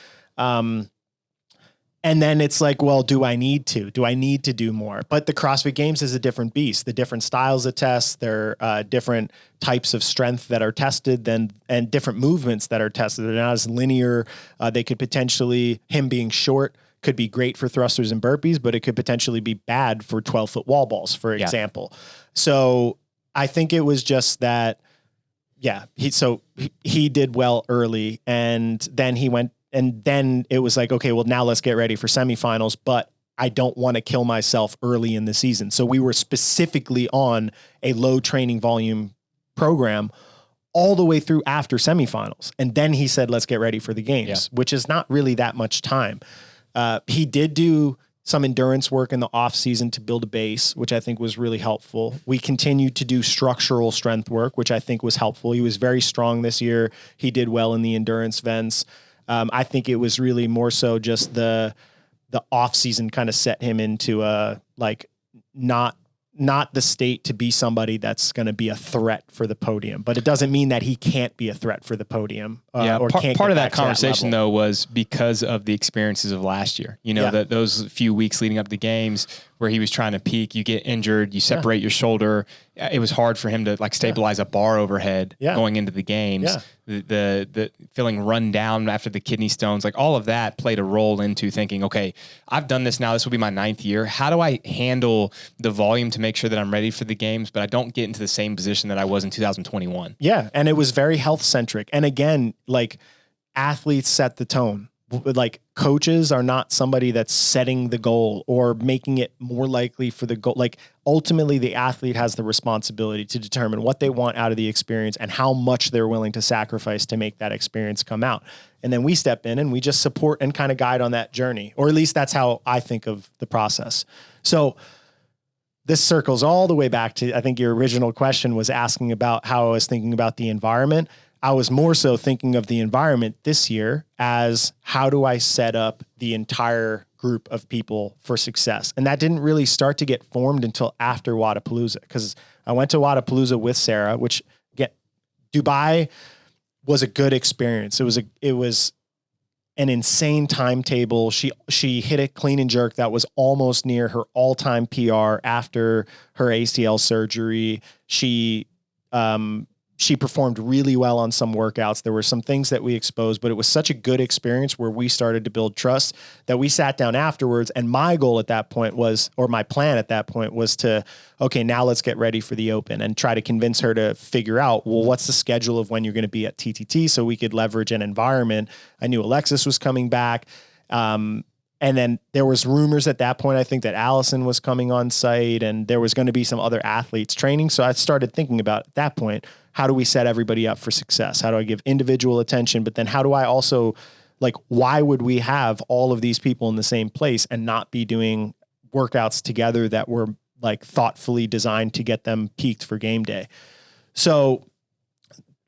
And then it's like, well, do I need to do more? But the CrossFit Games is a different beast. The different styles of tests, there are different types of strength that are tested and different movements that are tested. They're not as linear. They could potentially, him being short could be great for thrusters and burpees, but it could potentially be bad for 12-foot wall balls, for example. So I think it was just that, he did well early, and then he went. And then it was like, okay, well, now let's get ready for semifinals, but I don't want to kill myself early in the season. So we were specifically on a low training volume program all the way through after semifinals. And then he said, let's get ready for the games, which is not really that much time. He did do some endurance work in the off season to build a base, which I think was really helpful. We continued to do structural strength work, which I think was helpful. He was very strong this year. He did well in the endurance events. I think it was really more so just the off season kind of set him into not the state to be somebody that's going to be a threat for the podium, but it doesn't mean that he can't be a threat for the podium. Or part of that conversation though was because of the experiences of last year. You know, that those few weeks leading up to games where he was trying to peak, you get injured, you separate your shoulder. It was hard for him to like stabilize a bar overhead going into the games. The feeling run down after the kidney stones, like all of that played a role into thinking, okay, I've done this now. This will be my 9th year. How do I handle the volume to make sure that I'm ready for the games, but I don't get into the same position that I was in 2021? Yeah. And it was very health centric. And again, like athletes set the tone. Like coaches are not somebody that's setting the goal or making it more likely for the goal. Like ultimately the athlete has the responsibility to determine what they want out of the experience and how much they're willing to sacrifice to make that experience come out. And then we step in and we just support and kind of guide on that journey, or at least that's how I think of the process. So this circles all the way back to, I think your original question was asking about how I was thinking about the environment. I was more so thinking of the environment this year as how do I set up the entire group of people for success? And that didn't really start to get formed until after Wodapalooza, because I went to Wodapalooza with Sara, which Dubai was a good experience. It was an insane timetable. She hit a clean and jerk that was almost near her all-time PR after her ACL surgery. She performed really well on some workouts. There were some things that we exposed, but it was such a good experience where we started to build trust that we sat down afterwards. And my goal at that point was, or my plan at that point was to, okay, now let's get ready for the Open and try to convince her to figure out, well, what's the schedule of when you're going to be at TTT so we could leverage an environment. I knew Alexis was coming back. And then there was rumors at that point, I think, that Allison was coming on site and there was going to be some other athletes training. So I started thinking about at that point, how do we set everybody up for success? How do I give individual attention? But then how do I also, like, why would we have all of these people in the same place and not be doing workouts together that were like thoughtfully designed to get them peaked for game day? So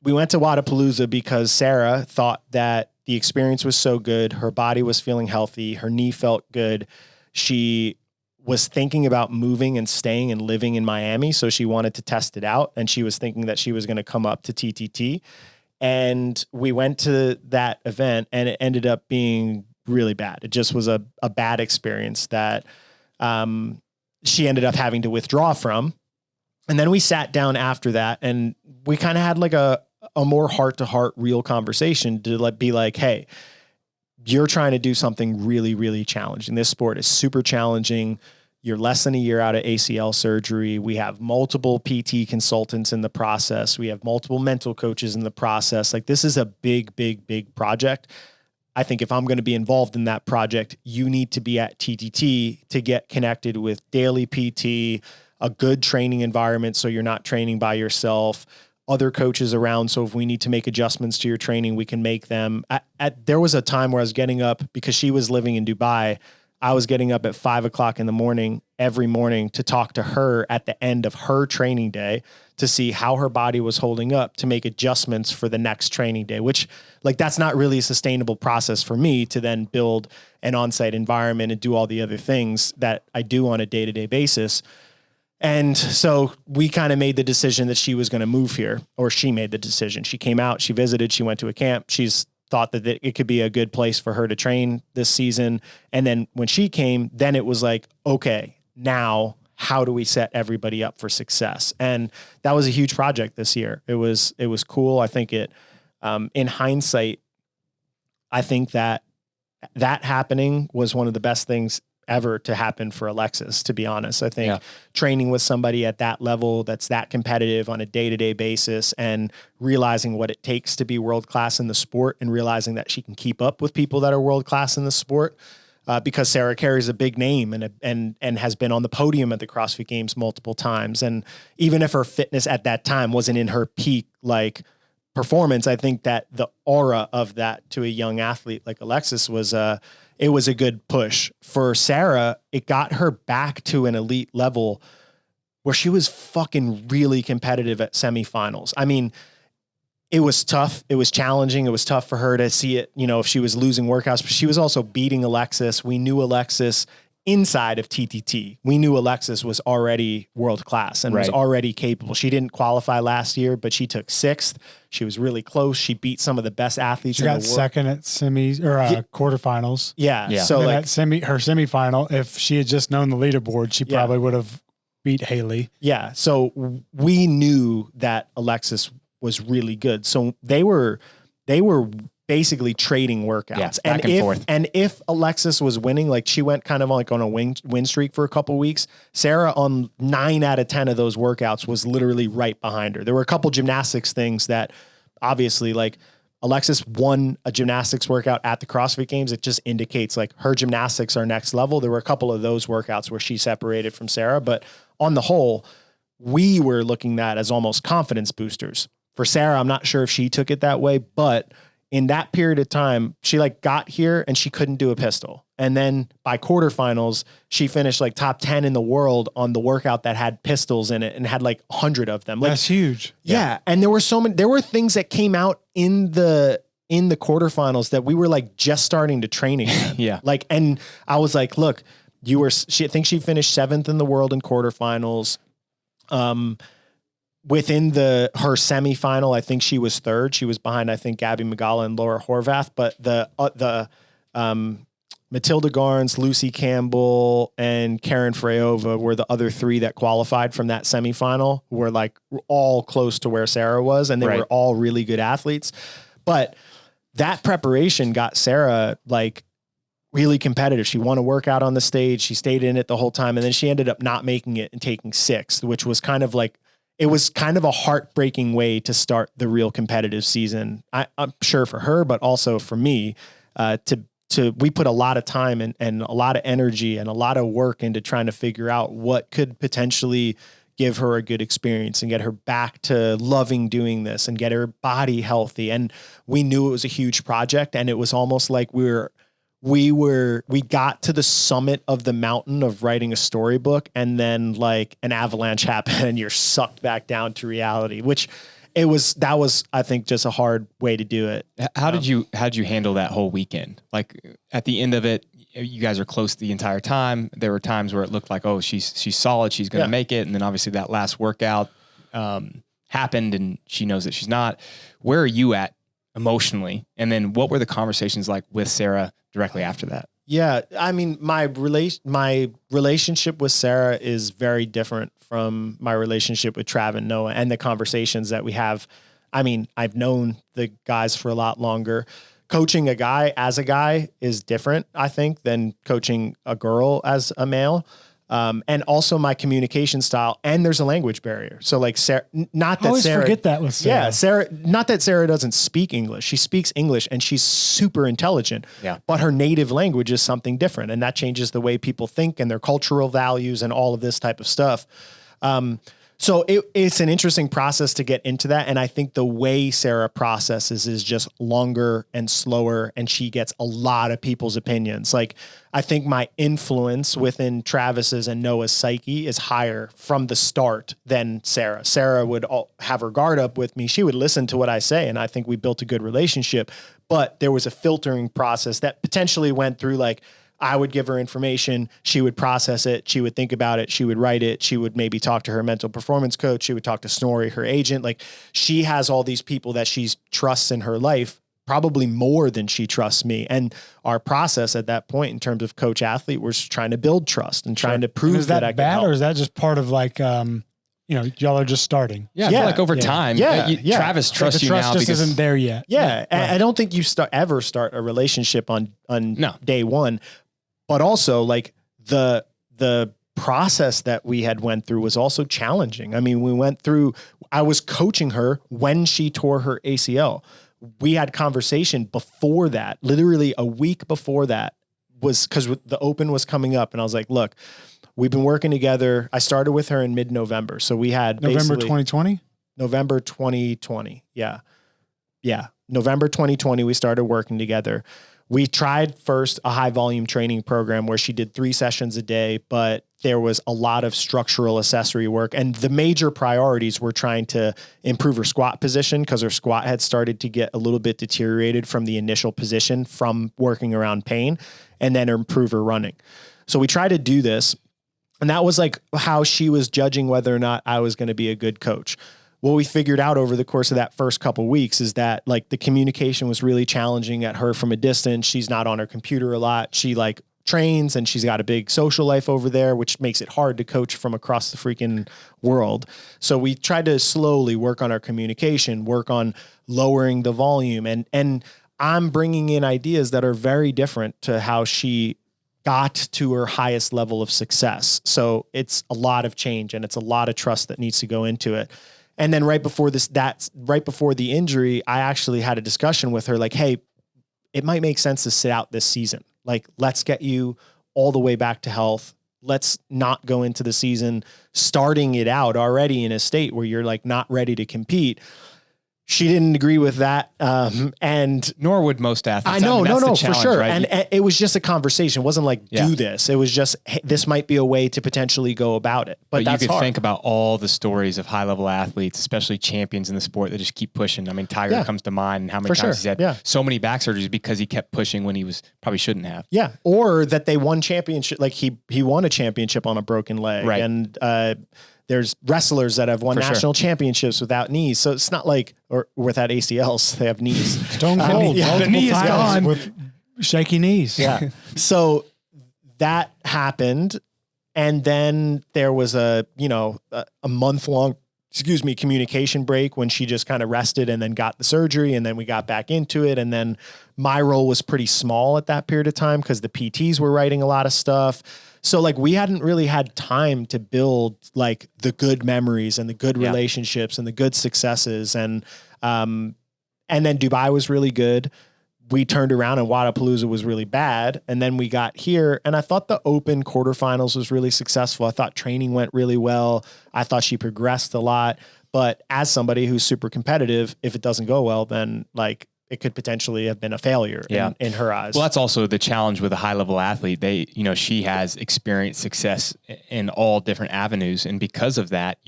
we went to Wodapalooza because Sara thought that the experience was so good. Her body was feeling healthy. Her knee felt good. She was thinking about moving and staying and living in Miami. So she wanted to test it out. And she was thinking that she was going to come up to TTT. And we went to that event and it ended up being really bad. It just was a bad experience that she ended up having to withdraw from. And then we sat down after that and we kind of had like a more heart-to-heart real conversation to be like, hey, you're trying to do something really, really challenging. This sport is super challenging. You're less than a year out of ACL surgery. We have multiple PT consultants in the process. We have multiple mental coaches in the process. Like, this is a big, big, big project. I think if I'm going to be involved in that project, you need to be at TTT to get connected with daily PT, a good training environment so you're not training by yourself, other coaches around. So if we need to make adjustments to your training, we can make them. There was a time where I was getting up because she was living in Dubai. I was getting up at 5 o'clock in the morning every morning to talk to her at the end of her training day to see how her body was holding up, to make adjustments for the next training day, which, like, that's not really a sustainable process for me to then build an on-site environment and do all the other things that I do on a day-to-day basis. And so we kind of made the decision that she was going to move here, or she made the decision. She came out, she visited, she went to a camp. She's thought that it could be a good place for her to train this season. And then when she came, then it was like, okay, now how do we set everybody up for success? And that was a huge project this year. It was cool. I think in hindsight, I think that happening was one of the best things ever to happen for Alexis, to be honest. I think training with somebody at that level that's that competitive on a day-to-day basis and realizing what it takes to be world-class in the sport and realizing that she can keep up with people that are world-class in the sport, because Sara carries a big name and has been on the podium at the CrossFit Games multiple times. And even if her fitness at that time wasn't in her peak, like, performance, I think that the aura of that to a young athlete like Alexis was it was a good push. For Sara, it got her back to an elite level where she was fucking really competitive at semifinals. I mean, it was tough. It was challenging. It was tough for her to see it, if she was losing workouts, but she was also beating Alexis. We knew Alexis inside of TTT. We knew Alexis was already world-class and was already capable. She didn't qualify last year, but she took 6th. She was really close. She beat some of the best athletes in the world. She got second at semis or quarterfinals. Yeah. So like her semifinal, if she had just known the leaderboard, she probably would have beat Haley. Yeah. So we knew that Alexis was really good. So they were basically trading workouts. Back and forth. And if Alexis was winning, like, she went kind of like on a win streak for a couple of weeks, Sara on 9 out of 10 of those workouts was literally right behind her. There were a couple gymnastics things that obviously, like, Alexis won a gymnastics workout at the CrossFit Games. It just indicates, like, her gymnastics are next level. There were a couple of those workouts where she separated from Sara, but on the whole, we were looking at as almost confidence boosters. For Sara, I'm not sure if she took it that way, but in that period of time, she got here and she couldn't do a pistol. And then by quarterfinals, she finished top 10 in the world on the workout that had pistols in it and had 100 of them. That's huge. Yeah. And there were there were things that came out in the quarterfinals that we were just starting to train again. Yeah. And I was like, look, I think she finished 7th in the world in quarterfinals. within her semifinal, I think she was third. She was behind, I think, Gabby Magala and Laura Horvath. But the Matilda Garns, Lucy Campbell, and Karen Freyova were the other three that qualified from that semifinal, were like all close to where Sara was, and they were all really good athletes. But that preparation got Sara like really competitive. She won a workout on the stage. She stayed in it the whole time. And then she ended up not making it and taking sixth, which was kind of like, it was kind of a heartbreaking way to start the real competitive season. I'm sure for her, but also for me, we put a lot of time and a lot of energy and a lot of work into trying to figure out what could potentially give her a good experience and get her back to loving doing this and get her body healthy. And we knew it was a huge project, and it was almost like we got to the summit of the mountain of writing a storybook, and then like an avalanche happened and you're sucked back down to reality, that was, I think, just a hard way to do it. How did you handle that whole weekend? Like at the end of it, you guys are close the entire time. There were times where it looked like, oh, she's solid. She's going to make it. And then obviously that last workout happened and she knows that she's not. Where are you at emotionally? And then what were the conversations like with Sara directly after that? Yeah. I mean, my relationship with Sara is very different from my relationship with Trav and Noah, and the conversations that we have. I mean, I've known the guys for a lot longer. Coaching a guy as a guy is different, I think, than coaching a girl as a male. And also my communication style, and there's a language barrier. So like Sara, not that Sara, forget that with Sara. Yeah, Sara, not that Sara doesn't speak English. She speaks English and she's super intelligent. Yeah. But her native language is something different, and that changes the way people think and their cultural values and all of this type of stuff. So it's an interesting process to get into that. And I think the way Sara processes is just longer and slower, and she gets a lot of people's opinions. Like, I think my influence within Travis's and Noah's psyche is higher from the start than Sara. Sara would have her guard up with me. She would listen to what I say, and I think we built a good relationship. But there was a filtering process that potentially went through, like, I would give her information. She would process it. She would think about it. She would write it. She would maybe talk to her mental performance coach. She would talk to Snorri, her agent. Like, she has all these people that she trusts in her life, probably more than she trusts me. And our process at that point in terms of coach athlete was trying to build trust and trying to prove that I could help. Or is that just part of like, y'all are just starting? Yeah. I feel like over time, Travis trusts you now because isn't there yet. Yeah. Right. I don't think you ever start a relationship on day one. But also, like, the process that we had went through was also challenging. I mean, I was coaching her when she tore her ACL. We had conversation before that, literally a week before that, was because the Open was coming up. And I was like, look, we've been working together. I started with her in mid-November. So we had November 2020? November 2020. Yeah. Yeah. November 2020, we started working together. We tried first a high volume training program where she did 3 sessions a day, but there was a lot of structural accessory work. And the major priorities were trying to improve her squat position, because her squat had started to get a little bit deteriorated from the initial position from working around pain, and then improve her running. So we tried to do this. And that was like how she was judging whether or not I was going to be a good coach. What we figured out over the course of that first couple of weeks is that, like, the communication was really challenging at her from a distance. She's not on her computer a lot. She like trains, and she's got a big social life over there, which makes it hard to coach from across the freaking world. So we tried to slowly work on our communication, work on lowering the volume. And I'm bringing in ideas that are very different to how she got to her highest level of success. So it's a lot of change, and it's a lot of trust that needs to go into it. And then right before the injury, I actually had a discussion with her, like, hey, it might make sense to sit out this season. Like, let's get you all the way back to health. Let's not go into the season starting it out already in a state where you're like not ready to compete. She didn't agree with that. And nor would most athletes. I know, no, for sure. Right? And it was just a conversation. It wasn't like, do this. It was just, hey, this might be a way to potentially go about it. But that's you could hard. think about all the stories of high level athletes, especially champions in the sport, that just keep pushing. I mean, Tiger comes to mind, and how many times he's had so many back surgeries because he kept pushing when he probably shouldn't have. Yeah. Or that they won championship. Like he won a championship on a broken leg. Right. And, there's wrestlers that have won national championships without knees. So it's not like, or without ACLs, they have knees. Stone cold. The knee is gone with shaky knees. Yeah. So that happened. And then there was a month-long, communication break when she just kind of rested and then got the surgery. And then we got back into it. And then my role was pretty small at that period of time because the PTs were writing a lot of stuff. So like we hadn't really had time to build like the good memories and the good relationships and the good successes. And then Dubai was really good. We turned around and Wodapalooza was really bad. And then we got here and I thought the open quarterfinals was really successful. I thought training went really well. I thought she progressed a lot, but as somebody who's super competitive, if it doesn't go well, then like it could potentially have been a failure in her eyes. Well, that's also the challenge with a high level athlete. She has experienced success in all different avenues. And because of that,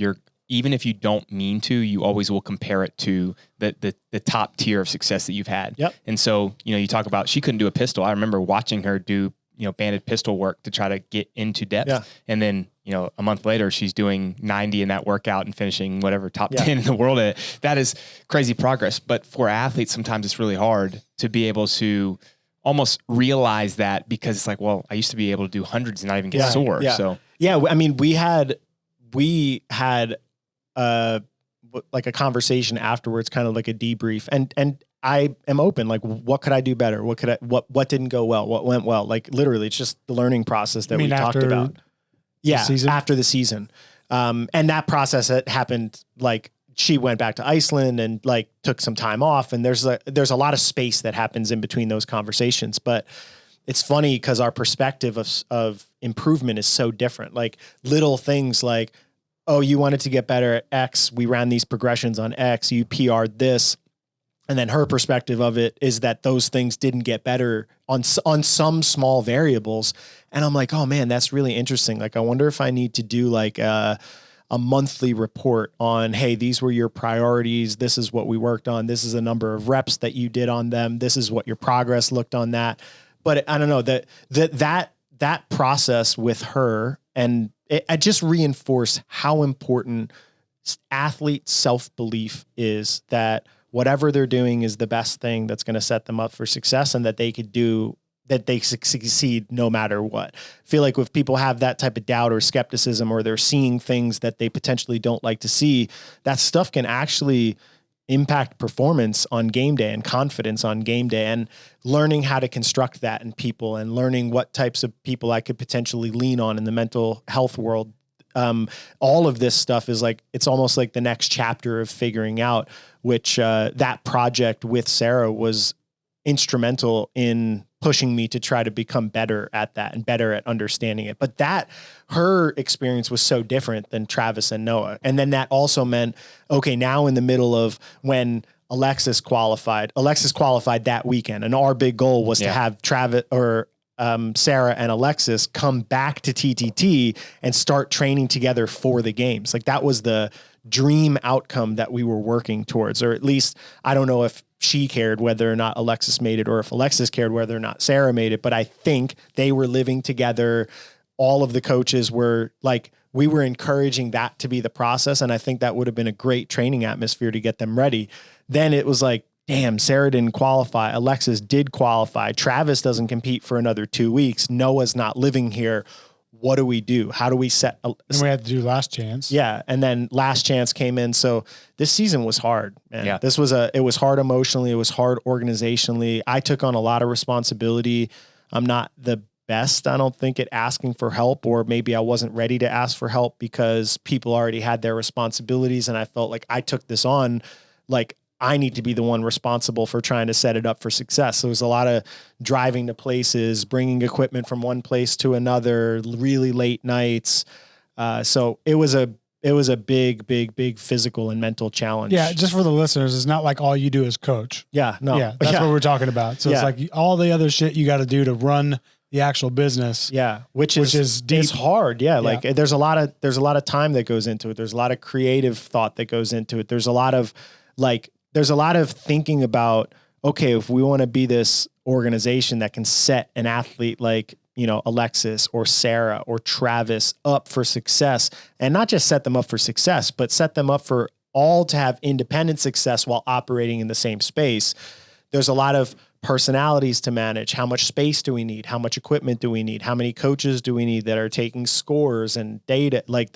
even if you don't mean to, you always will compare it to the top tier of success that you've had. Yep. And so, you talk about, she couldn't do a pistol. I remember watching her do, banded pistol work to try to get into depth. Yeah. And then, a month later, she's doing 90 in that workout and finishing whatever top 10 in the world. That is crazy progress. But for athletes, sometimes it's really hard to be able to almost realize that, because it's like, well, I used to be able to do hundreds and not even get sore. Yeah. So I mean, we had like a conversation afterwards, kind of like a debrief, and I am open. Like, what could I do better? What didn't go well? What went well? Like literally, it's just the learning process that we talked about. Yeah, after the season. And that process that happened, like she went back to Iceland and like took some time off, and there's a lot of space that happens in between those conversations. But it's funny because our perspective of improvement is so different. Like little things like, oh, you wanted to get better at X. We ran these progressions on X. You PR'd this. And then her perspective of it is that those things didn't get better on some small variables. And I'm like, oh man, that's really interesting. Like, I wonder if I need to do like a monthly report on, hey, these were your priorities. This is what we worked on. This is the number of reps that you did on them. This is what your progress looked on that. But I don't know, that process with her, and I just reinforced how important athlete self-belief is, that whatever they're doing is the best thing that's going to set them up for success, and that they succeed no matter what. I feel like if people have that type of doubt or skepticism, or they're seeing things that they potentially don't like to see, that stuff can actually impact performance on game day and confidence on game day, and learning how to construct that in people and learning what types of people I could potentially lean on in the mental health world. All of this stuff is like, it's almost like the next chapter of figuring out, which that project with Sara was instrumental in pushing me to try to become better at that and better at understanding it. But her experience was so different than Travis and Noah. And then that also meant, okay, now in the middle of when Alexis qualified that weekend, and our big goal was to have Travis or Sara and Alexis come back to TTT and start training together for the games. Like that was the dream outcome that we were working towards, or at least I don't know if she cared whether or not Alexis made it, or if Alexis cared whether or not Sara made it, but I think they were living together. All of the coaches were like, we were encouraging that to be the process. And I think that would have been a great training atmosphere to get them ready. Then it was like, damn, Sara didn't qualify. Alexis did qualify. Travis doesn't compete for another 2 weeks. Noah's not living here. What do we do? How do we set? And we had to do Last Chance. Yeah. And then Last Chance came in. So this season was hard, man. Yeah. It was hard emotionally. It was hard organizationally. I took on a lot of responsibility. I'm not the best, I don't think, at asking for help, or maybe I wasn't ready to ask for help because people already had their responsibilities. And I felt like I took this on, like I need to be the one responsible for trying to set it up for success. So it was a lot of driving to places, bringing equipment from one place to another, really late nights. So it was a big physical and mental challenge. Yeah. Just for the listeners, it's not like all you do is coach. Yeah. No. Yeah. That's what we're talking about. So it's like all the other shit you got to do to run the actual business. Yeah. Which is deep. It's hard. Yeah. Like there's a lot of time that goes into it. There's a lot of creative thought that goes into it. There's a lot of thinking about, okay, if we want to be this organization that can set an athlete like, Alexis or Sara or Travis up for success, and not just set them up for success, but set them up for all to have independent success while operating in the same space. There's a lot of personalities to manage. How much space do we need? How much equipment do we need? How many coaches do we need that are taking scores and data? Like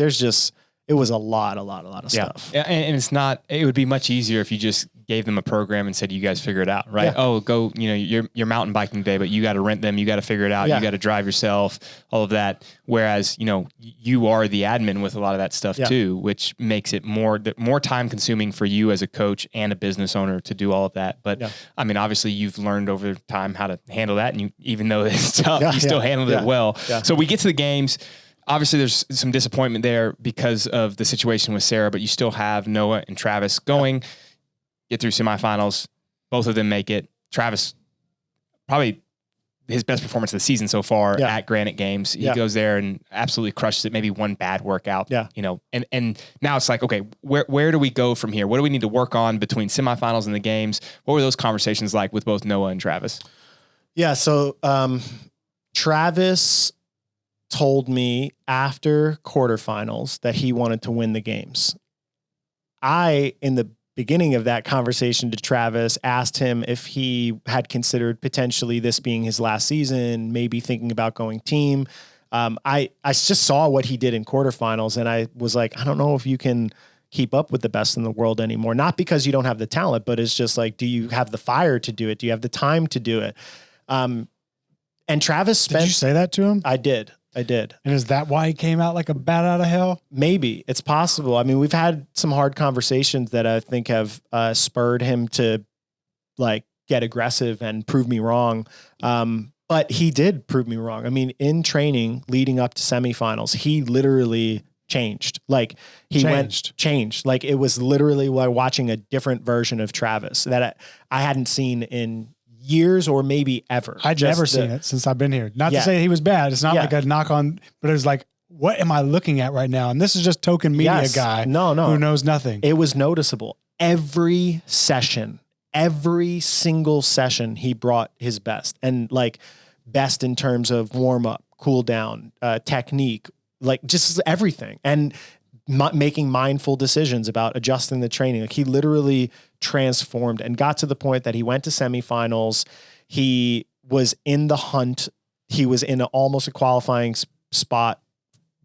it was a lot of stuff. Yeah. And it would be much easier if you just gave them a program and said, you guys figure it out, right? Yeah. Oh, go, your mountain biking day, but you got to rent them. You got to figure it out. Yeah. You got to drive yourself, all of that. Whereas, you are the admin with a lot of that stuff too, which makes it more time consuming for you as a coach and a business owner to do all of that. But I mean, obviously you've learned over time how to handle that. And even though it's tough, you still handled it well. Yeah. So we get to the games. Obviously, there's some disappointment there because of the situation with Sara, but you still have Noah and Travis going, get through semifinals. Both of them make it. Travis, probably his best performance of the season so far at Granite Games. He goes there and absolutely crushes it. Maybe one bad workout, and now it's like, okay, where do we go from here? What do we need to work on between semifinals and the games? What were those conversations like with both Noah and Travis? Yeah. So, Travis told me after quarterfinals that he wanted to win the games. In the beginning of that conversation to Travis, asked him if he had considered potentially this being his last season, maybe thinking about going team. I just saw what he did in quarterfinals, and I was like, I don't know if you can keep up with the best in the world anymore. Not because you don't have the talent, but it's just like, do you have the fire to do it? Do you have the time to do it? And Travis spent... Did you say that to him? I did. And is that why he came out like a bat out of hell? Maybe. It's possible. I mean, we've had some hard conversations that I think have spurred him to get aggressive and prove me wrong. But he did prove me wrong. I mean, in training leading up to semifinals, he literally changed. Changed. Like it was literally like watching a different version of Travis that I hadn't seen in years or maybe ever. I'd never seen it since I've been here. Not to say he was bad. It's not like a knock on, but it was like, what am I looking at right now? And this is just token media guy who knows nothing. It was noticeable. Every session, every single session, he brought his best, and best in terms of warm up, cool down, technique, just everything. And making mindful decisions about adjusting the training. He literally transformed and got to the point that he went to semifinals. He was in the hunt. He was in almost a qualifying spot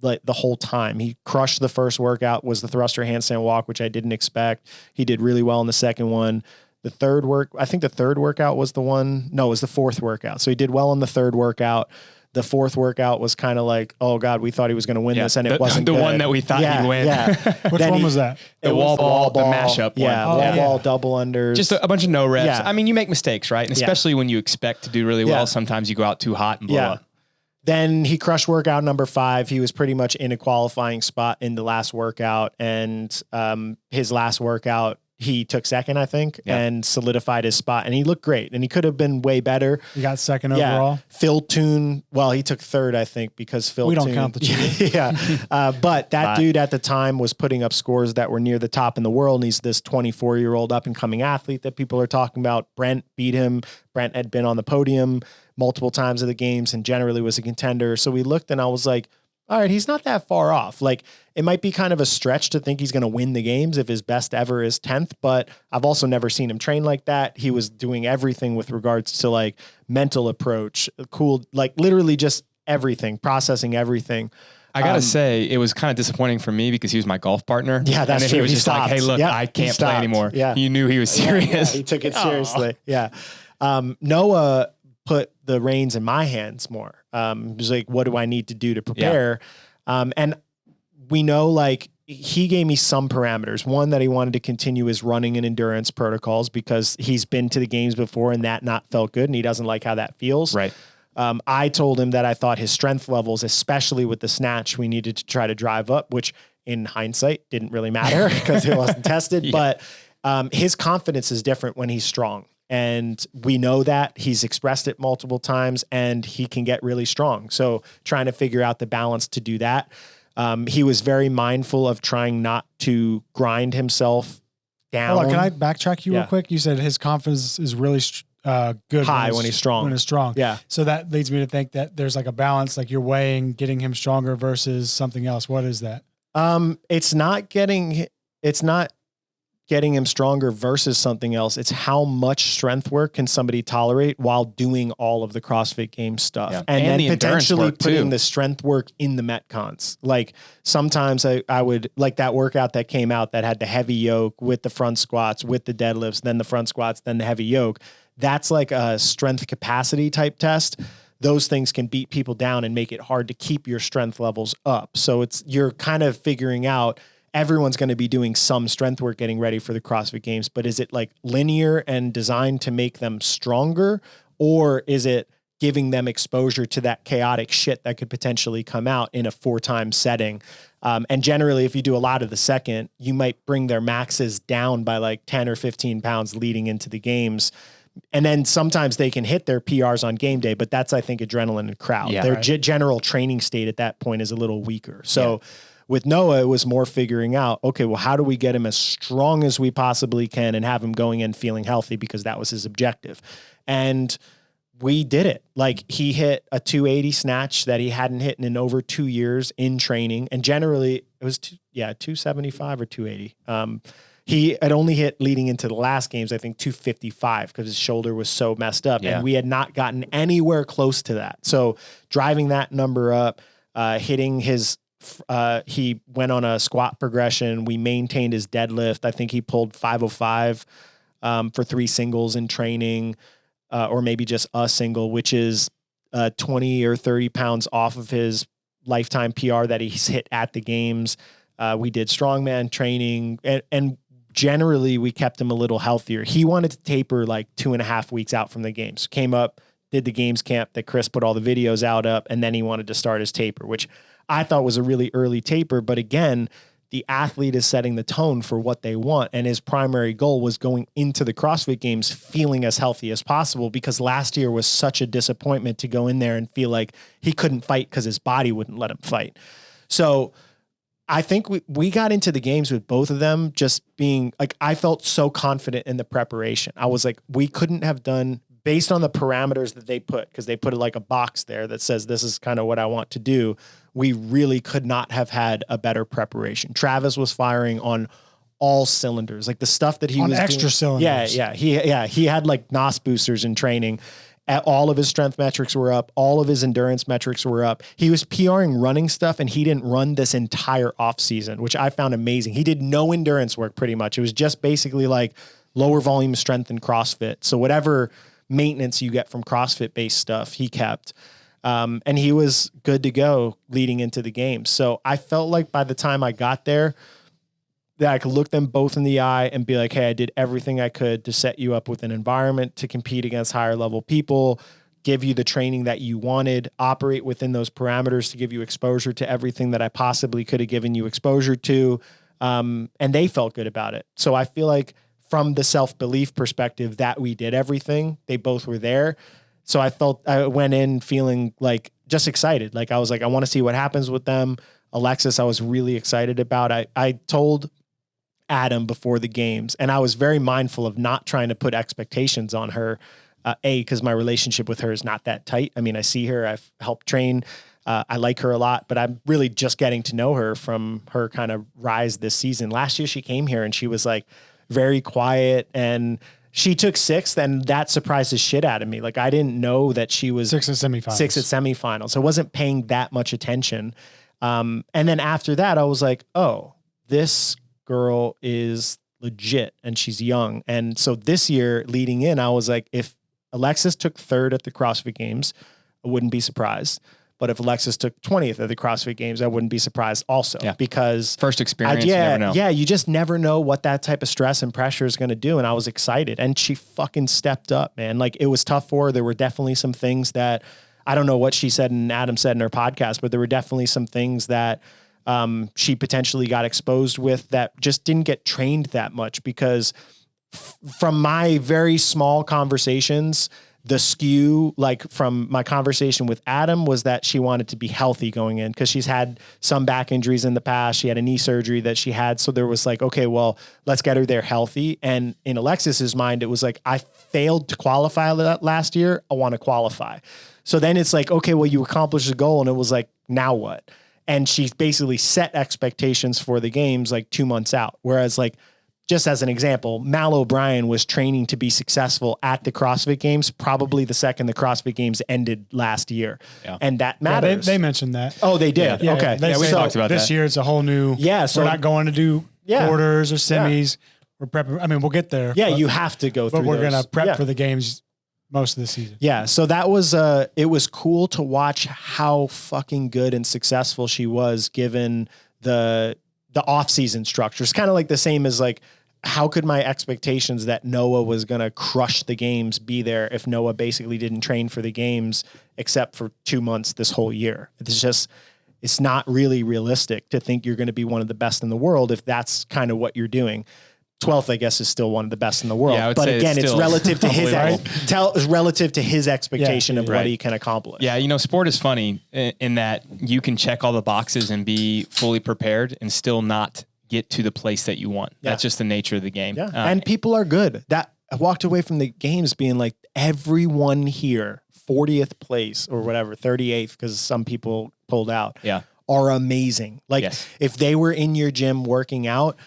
the whole time. He crushed the first workout, was the thruster handstand walk, which I didn't expect. He did really well in the second one. I think the third workout was it was the fourth workout. So he did well in the third workout. The fourth workout was kind of like, oh God, we thought he was going to win this, and it wasn't the good. one that we thought he'd win. Yeah. Which one was that? The wall ball, the mashup one. Yeah, wall ball, double unders. Just a bunch of no reps. Yeah. I mean, you make mistakes, right? And especially when you expect to do really well, sometimes you go out too hot and blow up. Then he crushed workout number 5. He was pretty much in a qualifying spot in the last workout, and his last workout, he took second, I think, and solidified his spot. And he looked great. And he could have been way better. He got second overall. Phil Toon, he took third, I think, because Phil We Toon, don't count the cheating. But that dude at the time was putting up scores that were near the top in the world. And he's this 24-year-old up-and-coming athlete that people are talking about. Brent beat him. Brent had been on the podium multiple times at the games and generally was a contender. So we looked, and I was like, all right, he's not that far off. It might be kind of a stretch to think he's going to win the games if his best ever is 10th, but I've also never seen him train like that. He was doing everything with regards to mental approach, cool, literally just everything, processing everything. I got to say, it was kind of disappointing for me because he was my golf partner. Yeah, that's true. He was just like, hey, look, I can't play anymore. Yeah. You knew he was serious. He took it seriously. Yeah. Noah put the reins in my hands more. It was like, what do I need to do to prepare? And we know he gave me some parameters. One, that he wanted to continue his running and endurance protocols because he's been to the games before and that not felt good. And he doesn't like how that feels. Right. I told him that I thought his strength levels, especially with the snatch, we needed to try to drive up, which in hindsight didn't really matter because it wasn't tested, but his confidence is different when he's strong. And we know that he's expressed it multiple times and he can get really strong. So trying to figure out the balance to do that. He was very mindful of trying not to grind himself down. Hold on, can I backtrack you real quick? You said his confidence is really good. High when he's strong. When he's strong. Yeah. So that leads me to think that there's like a balance, like you're weighing getting him stronger versus something else. What is that? It's not getting him stronger versus something else. It's how much strength work can somebody tolerate while doing all of the CrossFit Games stuff. Yeah. And then the potentially putting the strength work in the Metcons. Like sometimes I would like that workout that came out that had the heavy yoke with the front squats, with the deadlifts, then the front squats, then the heavy yoke. That's like a strength capacity type test. Those things can beat people down and make it hard to keep your strength levels up. So you're kind of figuring out everyone's going to be doing some strength work getting ready for the CrossFit Games, but is it like linear and designed to make them stronger, or is it giving them exposure to that chaotic shit that could potentially come out in a 4-time setting? And generally, if you do a lot of the second, you might bring their maxes down by like 10 or 15 pounds leading into the games. And then sometimes they can hit their PRs on game day, but that's, I think, adrenaline and crowd. Yeah, their general training state at that point is a little weaker. So with Noah, it was more figuring out, okay, well, how do we get him as strong as we possibly can and have him going in feeling healthy, because that was his objective. And we did it. Like he hit a 280 snatch that he hadn't hit in over 2 years in training. And generally it was 275 or 280. He had only hit leading into the last games, I think 255, because his shoulder was so messed up and we had not gotten anywhere close to that. So driving that number up, hitting his, he went on a squat progression. We maintained his deadlift. I think he pulled 505 for 3 singles in training, or maybe just a single, which is 20 or 30 pounds off of his lifetime PR that he's hit at the games. We did strongman training, and generally we kept him a little healthier. He wanted to taper like 2.5 weeks out from the games. Came up, did the games camp that Chris put all the videos out up, and then he wanted to start his taper, which I thought was a really early taper. But again, the athlete is setting the tone for what they want. And his primary goal was going into the CrossFit Games feeling as healthy as possible, because last year was such a disappointment to go in there and feel like he couldn't fight because his body wouldn't let him fight. So I think we got into the games with both of them just being like, I felt so confident in the preparation. I was like, we couldn't have done based on the parameters that they put, because they put like a box there that says, this is kind of what I want to do. We really could not have had a better preparation. Travis was firing on all cylinders, like the stuff that he was extra doing, cylinders. He had like NOS boosters in training. All of his strength metrics were up. All of his endurance metrics were up. He was PRing running stuff, and he didn't run this entire off season, which I found amazing. He did no endurance work pretty much. It was just basically like lower volume strength and CrossFit. So whatever maintenance you get from CrossFit based stuff, he kept. And he was good to go leading into the game. So I felt like by the time I got there, that I could look them both in the eye and be like, hey, I did everything I could to set you up with an environment to compete against higher level people, give you the training that you wanted, operate within those parameters to give you exposure to everything that I possibly could have given you exposure to. And they felt good about it. So I feel like from the self-belief perspective that we did everything, they both were there. So I went in feeling like just excited. Like I was like, I want to see what happens with them. Alexis, I was really excited about. I told Adam before the games, and I was very mindful of not trying to put expectations on her. Because my relationship with her is not that tight. I mean, I see her, I've helped train. I like her a lot, but I'm really just getting to know her from her kind of rise this season. Last year she came here and she was like very quiet, and she took 6th, and that surprised the shit out of me. Like I didn't know that she was 6th at semifinals. So I wasn't paying that much attention. And then after that, I was like, oh, this girl is legit and she's young. And so this year leading in, I was like, if Alexis took 3rd at the CrossFit Games, I wouldn't be surprised. But if Alexis took 20th at the CrossFit Games, I wouldn't be surprised also, because first experience, you never know. Yeah, you just never know what that type of stress and pressure is going to do. And I was excited, and she fucking stepped up, man. Like it was tough for her. There were definitely some things that I don't know what she said and Adam said in her podcast, but there were definitely some things that she potentially got exposed with that just didn't get trained that much, because from my very small conversations the skew, like from my conversation with Adam, was that she wanted to be healthy going in because she's had some back injuries in the past. She had a knee surgery that she had. So there was like, okay, well, let's get her there healthy. And in Alexis's mind, it was like, I failed to qualify last year. I want to qualify. So then it's like, okay, well, you accomplished the goal. And it was like, now what? And she basically set expectations for the games like 2 months out. Whereas like, just as an example, Mal O'Brien was training to be successful at the CrossFit Games, probably the second the CrossFit Games ended last year. Yeah. And that matters. Yeah, they mentioned that. Oh, they did? Yeah, okay. We talked about this year. It's a whole new, so we're not going to do quarters or semis. We're prepping. I mean, we'll get there. Yeah, you have to go through but we're going to prep for the games most of the season. Yeah. So that was, it was cool to watch how fucking good and successful she was given the off-season structure. It's kind of like the same as like, how could my expectations that Noah was going to crush the games be there if Noah basically didn't train for the games except for 2 months this whole year? It's not really realistic to think you're going to be one of the best in the world if that's kind of what you're doing. 12th, I guess, is still one of the best in the world. Yeah, but again, it's relative to his relative to his expectation of what he can accomplish. Yeah, sport is funny in that you can check all the boxes and be fully prepared and still not get to the place that you want. Yeah. That's just the nature of the game. Yeah. And people are good. That I walked away from the games being like, everyone here, 40th place or whatever, 38th, because some people pulled out, are amazing. Like if they were in your gym working out,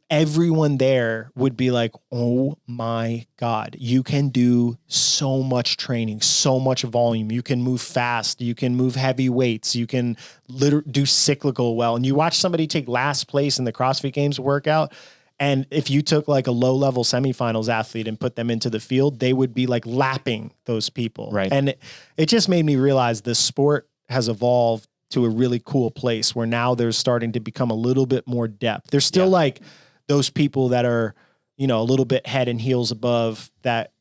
everyone there would be like, oh my God, you can do so much training, so much volume. You can move fast. You can move heavy weights. You can do cyclical well. And you watch somebody take last place in the CrossFit Games workout. And if you took like a low level semifinals athlete and put them into the field, they would be like lapping those people. Right. And it just made me realize the sport has evolved to a really cool place where now there's starting to become a little bit more depth. There's still like those people that are, a little bit head and heels above that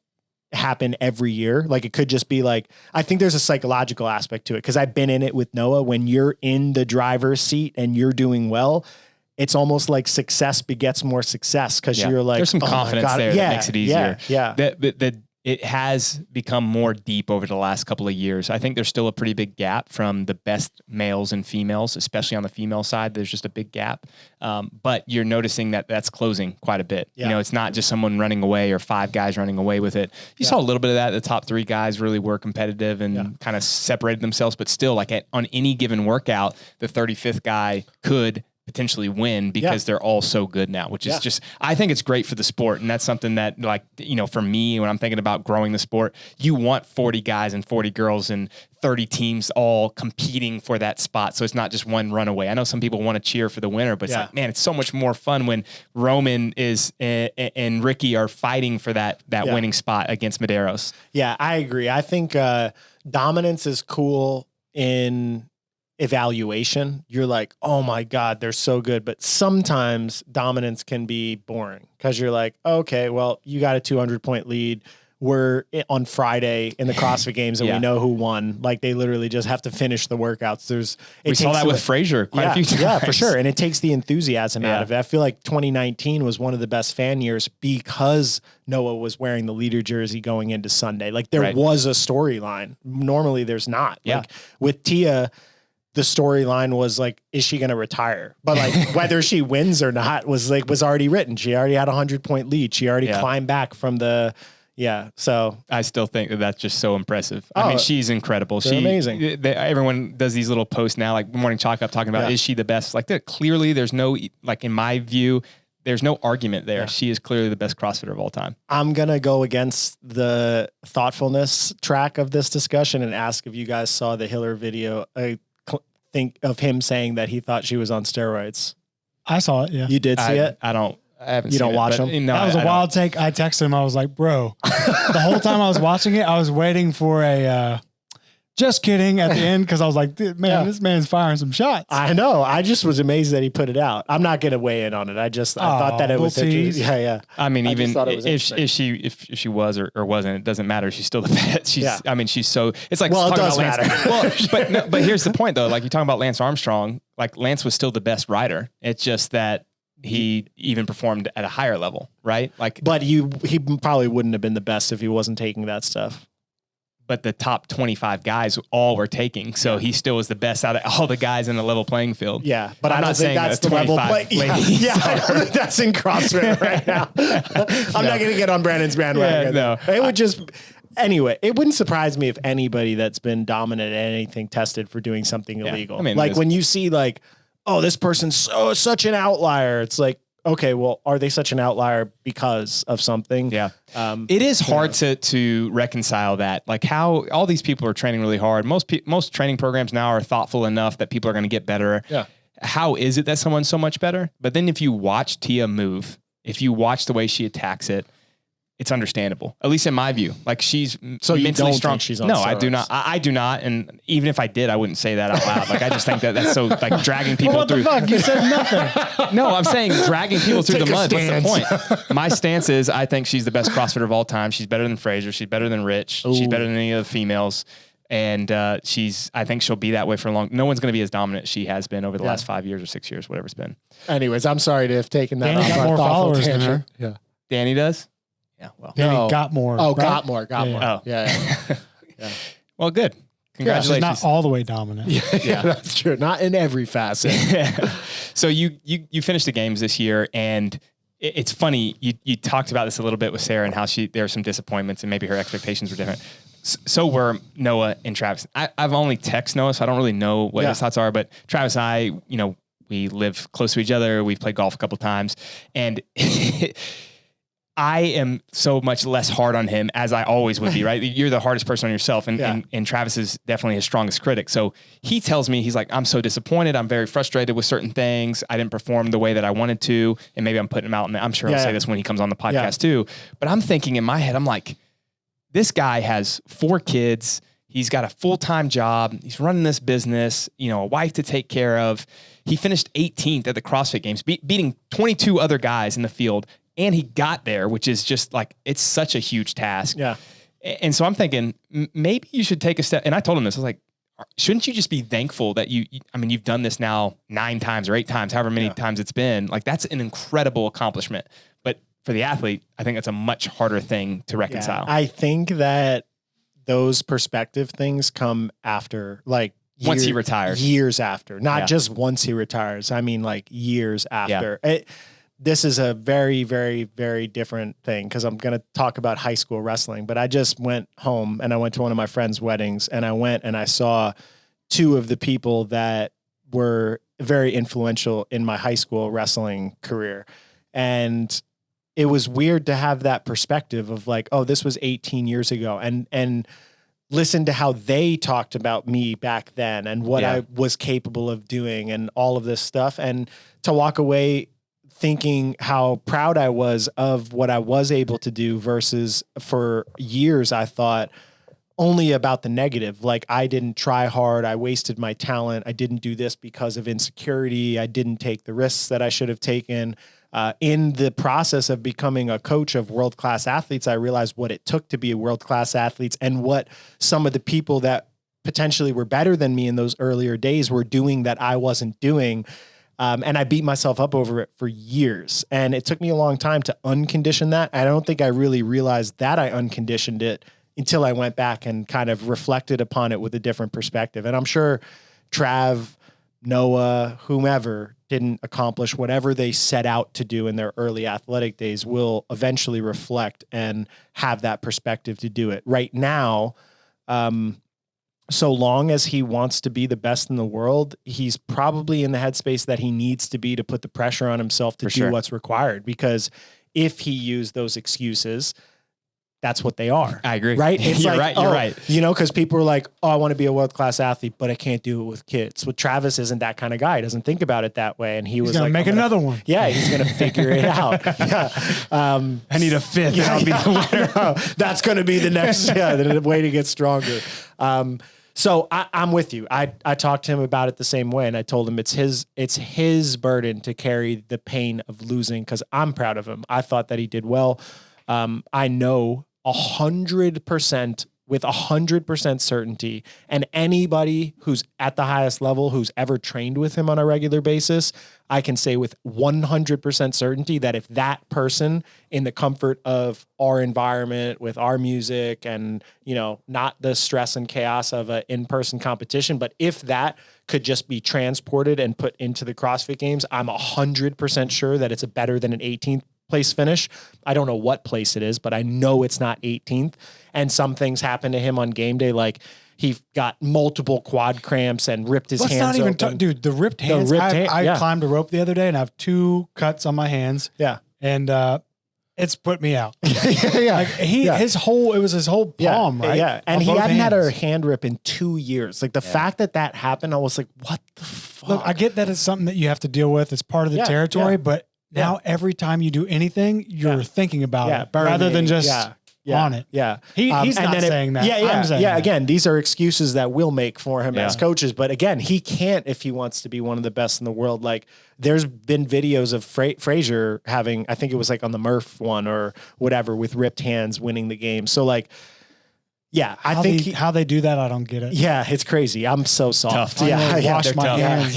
happen every year. Like it could just be like, I think there's a psychological aspect to it. Cause I've been in it with Noah. When you're in the driver's seat and you're doing well, it's almost like success begets more success. Cause you're like, there's some confidence there that makes it easier. Yeah. It has become more deep over the last couple of years. I think there's still a pretty big gap from the best males and females, especially on the female side. There's just a big gap. But you're noticing that that's closing quite a bit. Yeah. It's not just someone running away or 5 guys running away with it. You saw a little bit of that. The top 3 guys really were competitive and kind of separated themselves, but still like on any given workout, the 35th guy could potentially win because they're all so good now, which is just, I think it's great for the sport. And that's something that like, for me, when I'm thinking about growing the sport, you want 40 guys and 40 girls and 30 teams all competing for that spot. So it's not just one runaway. I know some people want to cheer for the winner, but it's like, man, it's so much more fun when Roman and Ricky are fighting for that winning spot against Medeiros. Yeah, I agree. I think dominance is cool in evaluation. You're like, oh my God, they're so good. But sometimes dominance can be boring because you're like, okay, well, you got a 200-point lead. We're on Friday in the CrossFit Games and we know who won. Like they literally just have to finish the workouts. We saw that with Frazier quite a few times. Yeah, for sure. And it takes the enthusiasm out of it. I feel like 2019 was one of the best fan years because Noah was wearing the leader jersey going into Sunday. Like there was a storyline. Normally there's not. Like with Tia, the storyline was like, is she going to retire? But like whether she wins or not was already written. She already had a 100-point lead. She already climbed back from the, so I still think that's just so impressive. I mean, she's incredible. She's amazing. Everyone does these little posts now, like Morning Chalk Up talking about, is she the best? Like clearly there's no, like in my view, there's no argument there. She is clearly the best CrossFitter of all time. I'm going to go against the thoughtfulness track of this discussion and ask if you guys saw the Hiller video. I think of him saying that he thought she was on steroids. I saw it. Yeah. You did see it? I haven't you seen don't it, watch them? No, that was a wild take. I texted him. I was like, bro, the whole time I was watching it, I was waiting for a, just kidding at the end. Cause I was like, man, this man's firing some shots. I know. I just was amazed that he put it out. I'm not going to weigh in on it. I thought that it was interesting. Yeah. I mean, even if she was or wasn't, it doesn't matter. She's still the best. I mean, she's so, it's like, well, it does matter. Well, but here's the point though. Like you're talking about Lance Armstrong, like Lance was still the best rider. It's just that he even performed at a higher level, right? Like, but he probably wouldn't have been the best if he wasn't taking that stuff. But the top 25 guys all were taking, so he still was the best out of all the guys in the level playing field. Yeah, but I'm not saying that's the level play. Yeah, I don't think that's in CrossFit right now. I'm not going to get on Brannen's bandwagon. Yeah, no. It would just... Anyway, it wouldn't surprise me if anybody that's been dominant at anything tested for doing something illegal. I mean, like when you see like, oh, this person's such an outlier. It's like, okay, well, are they such an outlier because of something? Yeah. It is hard to reconcile that. Like how all these people are training really hard. Most training programs now are thoughtful enough that people are going to get better. Yeah. How is it that someone's so much better? But then if you watch Tia move, if you watch the way she attacks it, it's understandable, at least in my view. Like she's mentally strong. She's on no, steroids. I do not. I do not. And even if I did, I wouldn't say that out loud. Like I just think that's so like dragging people through. What the fuck? You said nothing. No, I'm saying dragging people through the mud. What's the point? My stance is I think she's the best CrossFitter of all time. She's better than Fraser. She's better than Rich. Ooh. She's better than any of the females. And I think she'll be that way for long. No one's going to be as dominant as she has been over the last 5 years or 6 years, whatever it's been. Anyways, I'm sorry to have taken that. Danny got more followers than her. Yeah. Danny does? Yeah, well, Danny got more. Oh, right? got more. Oh, yeah. Well, good. Congratulations. She's not all the way dominant. Yeah, that's true. Not in every facet. So you finished the games this year, and it's funny. You talked about this a little bit with Sara and how there were some disappointments and maybe her expectations were different. So were Noah and Travis. I've only texted Noah, so I don't really know what his thoughts are. But Travis and I, we live close to each other. We've played golf a couple times, and I am so much less hard on him as I always would be, right? You're the hardest person on yourself, and Travis is definitely his strongest critic. So he tells me, he's like, I'm so disappointed. I'm very frustrated with certain things. I didn't perform the way that I wanted to, and maybe I'm putting him out, and I'm sure he'll say this when he comes on the podcast too. But I'm thinking in my head, I'm like, this guy has 4 kids. He's got a full-time job. He's running this business, a wife to take care of. He finished 18th at the CrossFit Games, beating 22 other guys in the field. And he got there, which is just like, it's such a huge task. Yeah. And so I'm thinking, maybe you should take a step. And I told him this, I was like, shouldn't you just be thankful that you've done this now 9 times or 8 times, however many times it's been. Like, that's an incredible accomplishment. But for the athlete, I think that's a much harder thing to reconcile. Yeah, I think that those perspective things come after, like, once he retires. Years after. Not just once he retires. I mean, like, years after. Yeah. This is a very, very, very different thing because I'm going to talk about high school wrestling. But I just went home and I went to one of my friends' weddings, and I went and I saw 2 of the people that were very influential in my high school wrestling career. And it was weird to have that perspective of like, oh, this was 18 years ago. And listen to how they talked about me back then and what I was capable of doing and all of this stuff. And to walk away thinking how proud I was of what I was able to do versus for years I thought only about the negative. Like, I didn't try hard. I wasted my talent. I didn't do this because of insecurity. I didn't take the risks that I should have taken. In the process of becoming a coach of world-class athletes, I realized what it took to be a world-class athletes and what some of the people that potentially were better than me in those earlier days were doing that I wasn't doing. And I beat myself up over it for years. And it took me a long time to uncondition that. I don't think I really realized that I unconditioned it until I went back and kind of reflected upon it with a different perspective. And I'm sure Trav, Noah, whomever didn't accomplish whatever they set out to do in their early athletic days will eventually reflect and have that perspective to do it. Right now, so long as he wants to be the best in the world, he's probably in the headspace that he needs to be to put the pressure on himself to do what's required. Because if he used those excuses, that's what they are. I agree. Right? It's You're like, right. You're right. Because people are like, oh, I want to be a world-class athlete, but I can't do it with kids. Well, Travis isn't that kind of guy. He doesn't think about it that way. And he's was gonna like, make another one. Yeah, he's going to figure it out. Yeah. I need a 5th. I'll be the winner. That's going to be the next, the way to get stronger. So I'm with you. I talked to him about it the same way, and I told him it's his burden to carry the pain of losing because I'm proud of him. I thought that he did well. I know 100% with 100% certainty, and anybody who's at the highest level who's ever trained with him on a regular basis, I can say with 100% certainty that if that person in the comfort of our environment with our music and, you know, not the stress and chaos of an in-person competition, but if that could just be transported and put into the CrossFit Games, I'm 100% sure that it's a better than an 18th place finish. I don't know what place it is, but I know it's not 18th. And some things happened to him on game day, like he got multiple quad cramps and ripped his hands. Let's not even dude, the ripped hands. I climbed a rope the other day and I have 2 cuts on my hands. Yeah. And it's put me out. Like his whole palm, right? Yeah. And he hadn't had a hand rip in 2 years. Like the fact that happened, I was like, what the fuck? Look, I get that it's something that you have to deal with. It's part of the territory, but now every time you do anything, you're thinking about it rather than just on it. Yeah. He's not saying that. I'm saying that. Again, these are excuses that we'll make for him as coaches. But again, he can't if he wants to be one of the best in the world. Like there's been videos of Frazier having, I think it was like on the Murph one or whatever, with ripped hands winning the game. So like, I think how they do that, I don't get it. Yeah, it's crazy. I'm so soft. Tough. Wash my hands.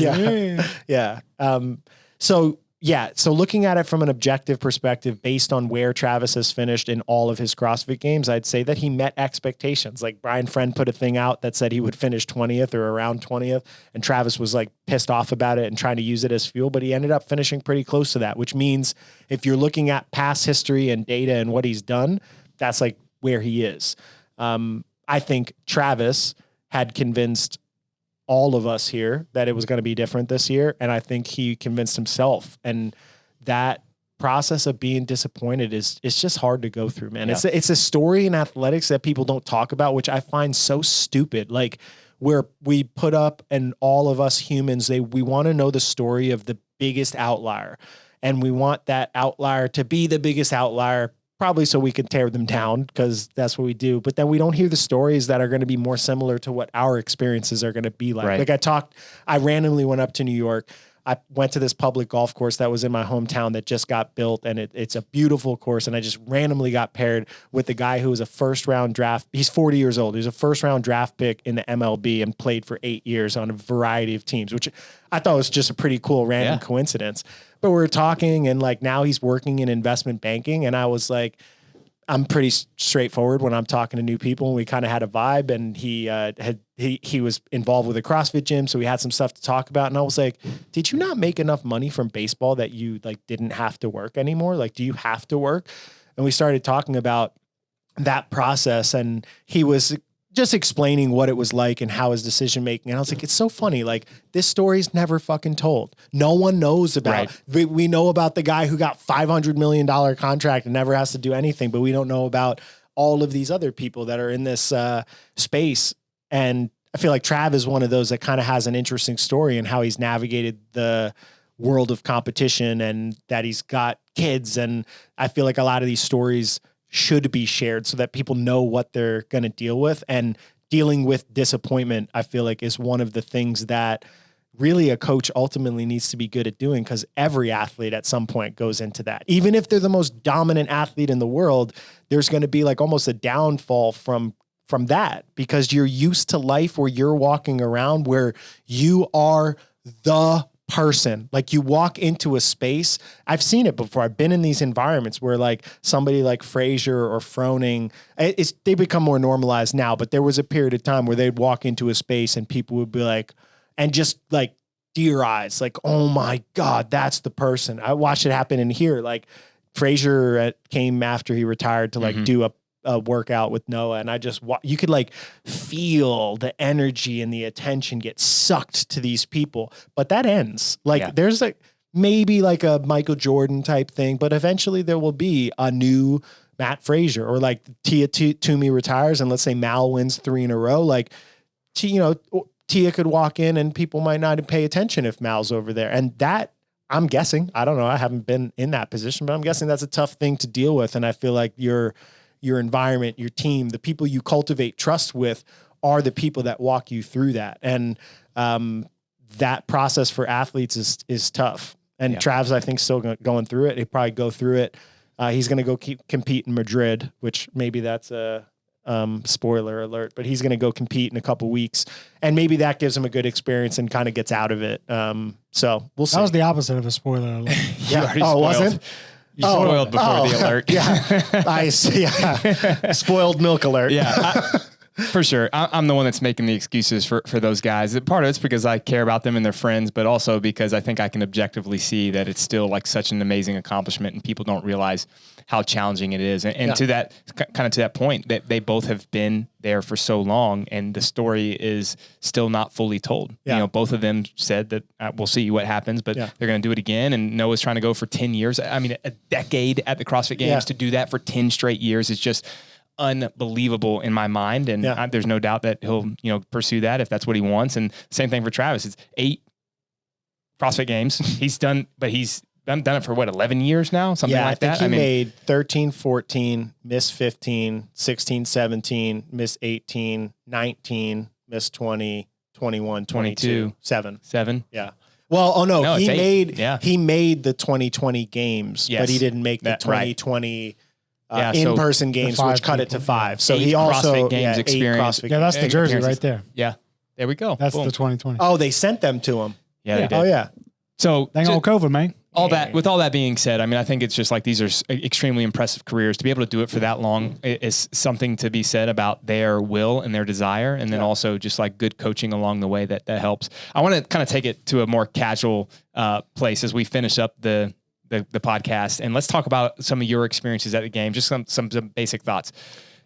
So looking at it from an objective perspective, based on where Travis has finished in all of his CrossFit Games, I'd say that he met expectations. Like Brian Friend put a thing out that said he would finish 20th or around 20th, and Travis was like pissed off about it and trying to use it as fuel, but he ended up finishing pretty close to that, which means if you're looking at past history and data and what he's done, that's like where he is. I think Travis had convinced all of us here that it was going to be different this year. And I think he convinced himself, and that process of being disappointed it's just hard to go through, man. Yeah. It's a story in athletics that people don't talk about, which I find so stupid. Like where we put up, and all of us humans, we want to know the story of the biggest outlier, and we want that outlier to be the biggest outlier, probably so we can tear them down, because that's what we do. But then we don't hear the stories that are going to be more similar to what our experiences are going to be like. Right. Like I randomly went up to New York. I went to this public golf course that was in my hometown that just got built, and it's a beautiful course. And I just randomly got paired with the guy who was a first-round draft. He's 40 years old. He was a first-round draft pick in the MLB and played for 8 years on a variety of teams, which I thought was just a pretty cool random coincidence. But we were talking, and like now he's working in investment banking, and I was like, I'm pretty straightforward when I'm talking to new people, and we kind of had a vibe, and he was involved with a CrossFit gym, so we had some stuff to talk about. And I was like, did you not make enough money from baseball that you like didn't have to work anymore? Like, do you have to work? And we started talking about that process, and he was just explaining what it was like and how his decision making. And I was like, it's so funny. Like this story's never fucking told. No one knows about, we know about the guy who got $500 million contract and never has to do anything, but we don't know about all of these other people that are in this space. And I feel like Trav is one of those that kind of has an interesting story and how he's navigated the world of competition, and that he's got kids. And I feel like a lot of these stories should be shared so that people know what they're going to deal with. And dealing with disappointment, I feel like, is one of the things that really a coach ultimately needs to be good at doing, because every athlete at some point goes into that. Even if they're the most dominant athlete in the world, there's going to be like almost a downfall from that, because you're used to life where you're walking around where you are the person. Like you walk into a space. I've seen it before. I've been in these environments where like somebody like Frazier or Froning, they become more normalized now, but there was a period of time where they'd walk into a space and people would be like, and just like deer eyes, like, oh my God, that's the person. I watched it happen in here. Like Frazier came after he retired to like do a workout with Noah, and I just you could like feel the energy and the attention get sucked to these people, but that ends. Like there's like maybe like a Michael Jordan type thing, but eventually there will be a new Matt Frazier, or like Tia Toomey retires and let's say Mal wins 3 in a row. Like Tia could walk in and people might not pay attention if Mal's over there, and that, I'm guessing, I don't know, I haven't been in that position, but I'm guessing that's a tough thing to deal with. And I feel like your environment, your team, the people you cultivate trust with are the people that walk you through that. And that process for athletes is tough. And Trav's, I think, still going through it. He'll probably go through it. He's going to go compete in Madrid, which maybe that's a Spoiler alert, but he's going to go compete in a couple weeks, and maybe that gives him a good experience and kind of gets out of it. So we'll see. That was the opposite of a spoiler alert. Yeah. Oh, wasn't? You spoiled before the alert. Yeah. I see. Yeah. Spoiled milk alert. Yeah. For sure. I'm the one that's making the excuses for those guys. Part of it's because I care about them and their friends, but also because I think I can objectively see that it's still like such an amazing accomplishment and people don't realize how challenging it is. And to that, kind of to that point, that they both have been there for so long and the story is still not fully told. Yeah. You know, both of them said that we'll see what happens, but they're going to do it again. And Noah's trying to go for 10 years. I mean, a decade at the CrossFit Games to do that for 10 straight years is just unbelievable in my mind. And there's no doubt that he'll, pursue that if that's what he wants. And same thing for Travis. It's 8 CrossFit Games. He's done, but he's done it for 11 years now, something like that. He made 13, 14, missed 15, 16, 17, missed 18, 19, missed 20, 21, 22, 7. Yeah. Well, he made the 2020 games, but he didn't make the 2020 in-person games, which cut it to 5. So he also CrossFit Games experience. Yeah, that's the jersey right there. Yeah, there we go. That's the 2020. Oh, they sent them to him. Yeah, they did. Oh, yeah. So dang old COVID, man. With all that being said, I mean, I think it's just like these are extremely impressive careers. To be able to do it for that long is something to be said about their will and their desire, and then also just like good coaching along the way that helps. I want to kind of take it to a more casual place as we finish up the podcast, and let's talk about some of your experiences at the game. Just some basic thoughts.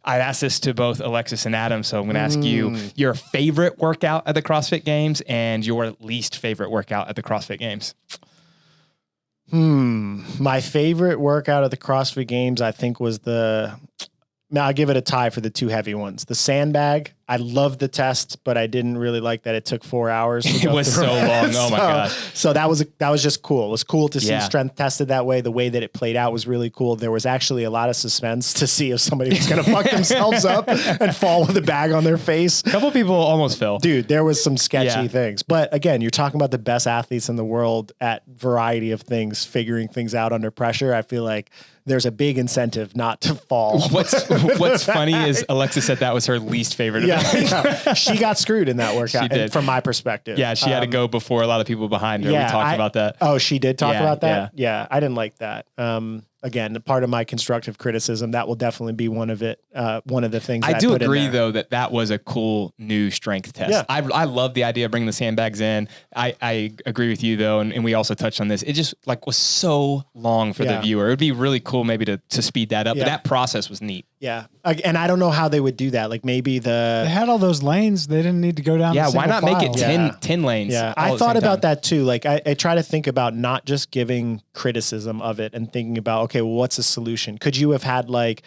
I asked this to both Alexis and Adam, so I'm going to ask you your favorite workout at the CrossFit Games and your least favorite workout at the CrossFit Games. My favorite workout at the CrossFit Games, I think, was I'll give it a tie for the 2 heavy ones. The sandbag, I loved the test, but I didn't really like that it took 4 hours. It was so long. Oh my God. So that was just cool. It was cool to see strength tested that way. The way that it played out was really cool. There was actually a lot of suspense to see if somebody was going to fuck themselves up and fall with a bag on their face. A couple people almost fell. Dude, there was some sketchy things. But again, you're talking about the best athletes in the world at variety of things, figuring things out under pressure. I feel like there's a big incentive not to fall. What's funny is Alexis said that was her least favorite. She got screwed in that workout from my perspective. Yeah, she had to go before a lot of people behind her. We talked about that. Oh, she did talk about that? Yeah, I didn't like that. Again, part of my constructive criticism, that will definitely be one of the things I do agree, though, that was a cool new strength test. Yeah. I love the idea of bringing the sandbags in. I agree with you, though, and we also touched on this. It just was so long for the viewer. It would be really cool maybe to speed that up, but that process was neat. Yeah. And I don't know how they would do that. Like maybe they had all those lanes. They didn't need to go down. Yeah. Why not make it 10 lanes? Yeah. I thought about that too. Like I try to think about not just giving criticism of it and thinking about, okay, well, what's the solution? Could you have had like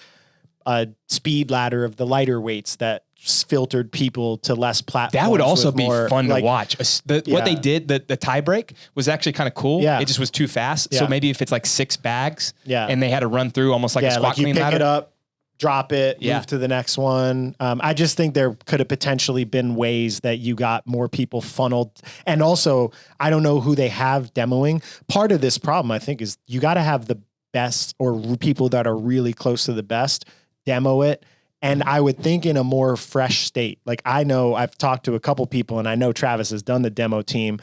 a speed ladder of the lighter weights that filtered people to less platforms? That would also be fun to watch. What they did, the tie break was actually kind of cool. Yeah. It just was too fast. Yeah. So maybe if it's like 6 bags and they had to run through almost like a squat clean ladder. Pick it up, drop it, move to the next one. I just think there could have potentially been ways that you got more people funneled. And also, I don't know who they have demoing. Part of this problem, I think, is you got to have the best or people that are really close to the best demo it. And I would think in a more fresh state. Like I know I've talked to a couple people and I know Travis has done the demo team.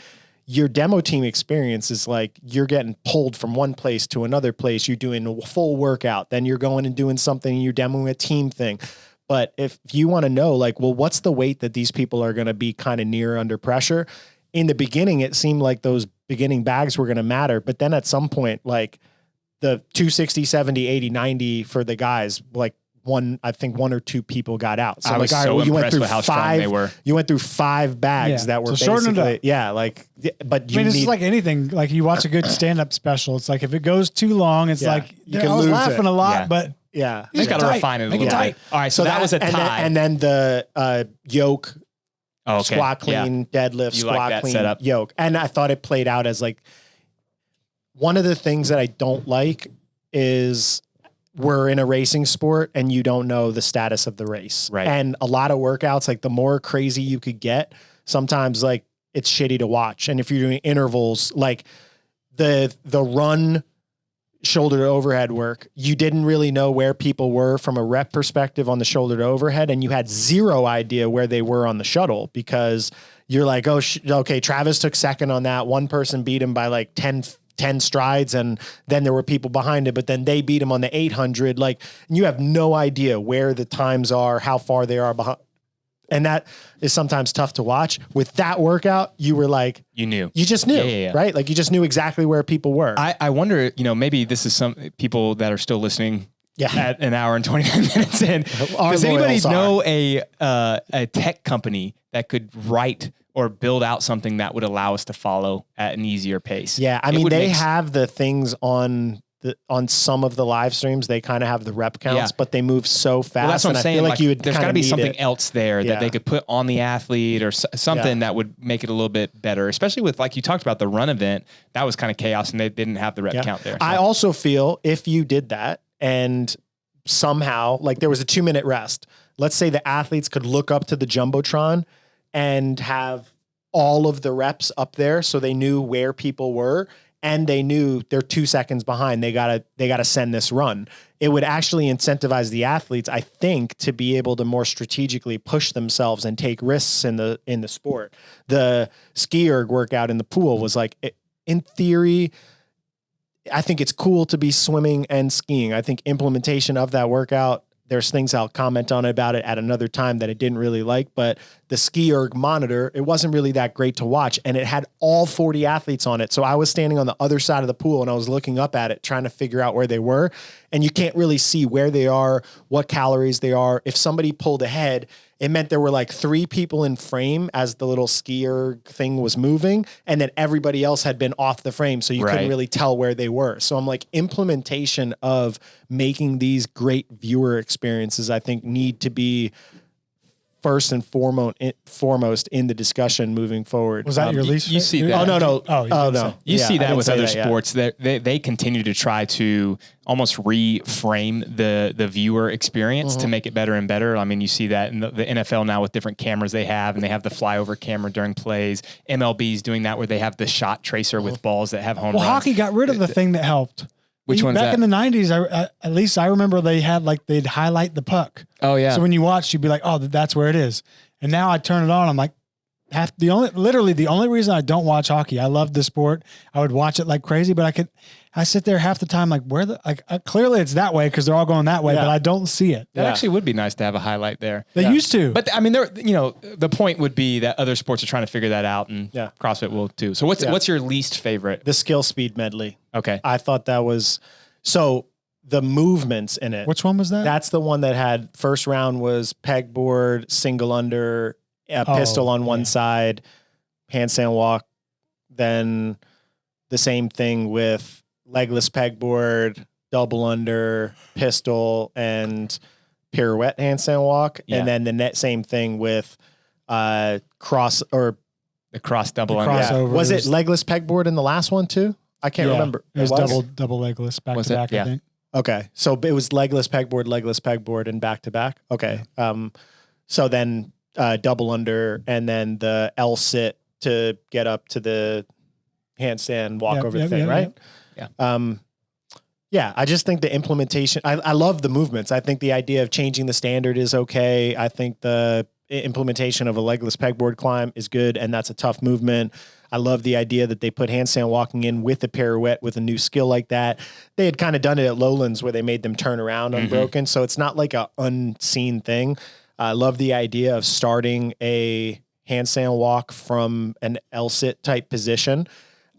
Your demo team experience is like you're getting pulled from one place to another place. You're doing a full workout. Then you're going and doing something and you're demoing a team thing. But if you want to know like, well, what's the weight that these people are going to be kind of near under pressure? In the beginning, it seemed like those beginning bags were going to matter. But then at some point, like the 260, 70, 80, 90 for the guys, like I think 1 or 2 people got out. So I was so impressed with how strong they were. You went through 5 bags that were basically, but it's just like anything. Like you watch a good stand-up special. It's like, if it goes too long, it's like, I was laughing a lot, but you just got to refine it a little bit. All right. So that was a tie. And then the yoke, squat clean, deadlift, squat clean, setup. Yoke. And I thought it played out as like, one of the things that I don't like is we're in a racing sport and you don't know the status of the race. Right. And a lot of workouts, like the more crazy you could get, sometimes like it's shitty to watch. And if you're doing intervals, like the run shoulder to overhead work, you didn't really know where people were from a rep perspective on the shoulder to overhead. And you had zero idea where they were on the shuttle because you're like, oh, okay, Travis took second on that. One person beat him by like 10 strides. And then there were people behind it, but then they beat him on the 800. Like, and you have no idea where the times are, how far they are behind. And that is sometimes tough to watch. With that workout, you were like, you just knew, right? Like you just knew exactly where people were. I wonder, maybe this is some people that are still listening at an hour and 29 minutes in. Does anybody know a tech company that could write or build out something that would allow us to follow at an easier pace? Yeah. I mean, they have the things on some of the live streams, they kind of have the rep counts, but they move so fast. Well, that's what I'm saying. Like there's got to be something else there that they could put on the athlete or something that would make it a little bit better, especially with, like you talked about the run event, that was kind of chaos and they didn't have the rep count there. So. I also feel if you did that and somehow like there was a 2-minute rest, let's say the athletes could look up to the Jumbotron and have all of the reps up there. So they knew where people were. And they knew they're 2 seconds behind. They gotta send this run. It would actually incentivize the athletes, I think, to be able to more strategically push themselves and take risks in the sport. The ski erg workout in the pool was like, in theory, I think it's cool to be swimming and skiing. I think implementation of that workout, there's things I'll comment on about it at another time that I didn't really like, but the ski erg monitor, it wasn't really that great to watch. And it had all 40 athletes on it. So I was standing on the other side of the pool and I was looking up at it, trying to figure out where they were. And you can't really see where they are, what calories they are. If somebody pulled ahead, it meant there were like 3 people in frame as the little ski erg thing was moving. And then everybody else had been off the frame. So you couldn't really tell where they were. So I'm like, implementation of making these great viewer experiences, I think need to be first and foremost in the discussion moving forward. Was that your least? You see that? No. You see that with other sports that they continue to try to almost reframe the viewer experience to make it better and better. I mean, you see that in the NFL now with different cameras they have, and they have the flyover camera during plays. MLB's doing that where they have the shot tracer with balls that have home runs. Hockey got rid of the thing that helped. Which one's back that? in the 90s, at least I remember they had they'd highlight the puck. Oh yeah. So when you watched, you'd be like, oh, that's where it is. And now I turn it on. I'm like, the only reason I don't watch hockey, I love the sport. I would watch it like crazy, but I sit there half the time like, clearly it's that way because they're all going that way, but I don't see it. That actually would be nice to have a highlight there. They used to. But I mean, the point would be that other sports are trying to figure that out, and CrossFit will too. So what's your least favorite? The skill speed medley. Okay. I thought that was, so the movements in it. Which one was that? That's the one that had first round was pegboard, single under, pistol on one side, handstand walk. Then the same thing with legless pegboard, double under, pistol, and pirouette handstand walk. Yeah. And then the same thing with cross or the cross double under. Yeah. Was it legless pegboard in the last one too? I can't remember. It was double legless back to back, I think. Okay. So it was legless pegboard, and back to back. Okay. So then double under, and then the L sit to get up to the handstand walk over the thing, right? Yeah. I just think the implementation, I love the movements. I think the idea of changing the standard is okay. I think the implementation of a legless pegboard climb is good, and that's a tough movement. I love the idea that they put handstand walking in with a pirouette with a new skill like that. They had kind of done it at Lowlands where they made them turn around unbroken. So it's not like a unseen thing. I love the idea of starting a handstand walk from an L-sit type position.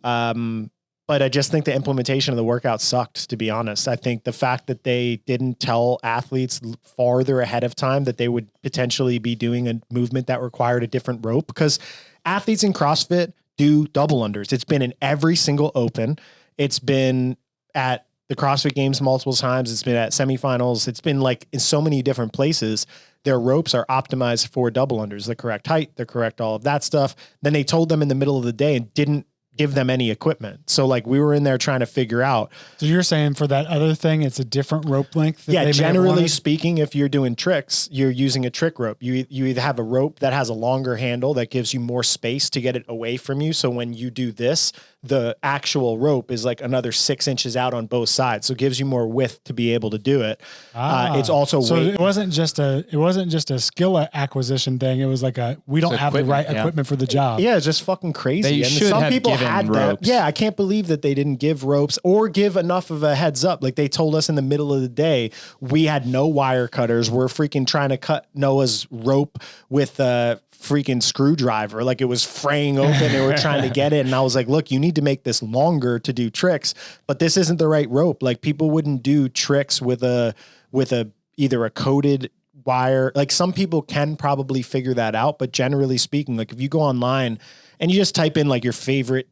But I just think the implementation of the workout sucked, to be honest. I think the fact that they didn't tell athletes farther ahead of time that they would potentially be doing a movement that required a different rope, because athletes in CrossFit do double unders. It's been in every single open. It's been at the CrossFit Games multiple times. It's been at semifinals. It's been like in so many different places. Their ropes are optimized for double unders, the correct height, the correct all of that stuff. Then they told them in the middle of the day and didn't give them any equipment. So like we were in there trying to figure out. So you're saying for that other thing, it's a different rope length? Yeah, generally speaking, if you're doing tricks, you're using a trick rope. You either have a rope that has a longer handle that gives you more space to get it away from you. So when you do this, the actual rope is like another 6 inches out on both sides. So it gives you more width to be able to do it. It's also weight. It wasn't just a skill acquisition thing. It was like we don't have the right equipment for the job. Yeah, it's just fucking crazy. They should some have people given had ropes. that. Yeah, I can't believe that they didn't give ropes or give enough of a heads up. Like they told us in the middle of the day, we had no wire cutters. We're freaking trying to cut Noah's rope with a freaking screwdriver. Like it was fraying open. They were trying to get it. And I was like, look, you need to make this longer to do tricks, but this isn't the right rope. Like people wouldn't do tricks with either a coated wire. Like some people can probably figure that out, but generally speaking, like if you go online and you just type in like your favorite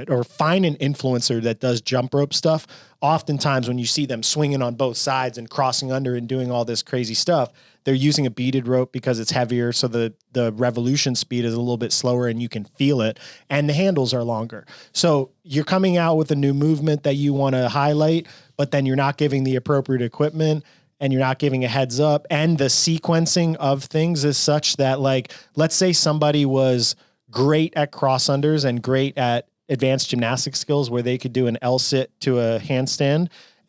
or find an influencer that does jump rope stuff, oftentimes when you see them swinging on both sides and crossing under and doing all this crazy stuff, they're using a beaded rope because it's heavier. So the revolution speed is a little bit slower and you can feel it, and the handles are longer. So you're coming out with a new movement that you want to highlight, but then you're not giving the appropriate equipment and you're not giving a heads up. And the sequencing of things is such that, like, let's say somebody was great at cross unders and great at advanced gymnastic skills where they could do an L-sit to a handstand,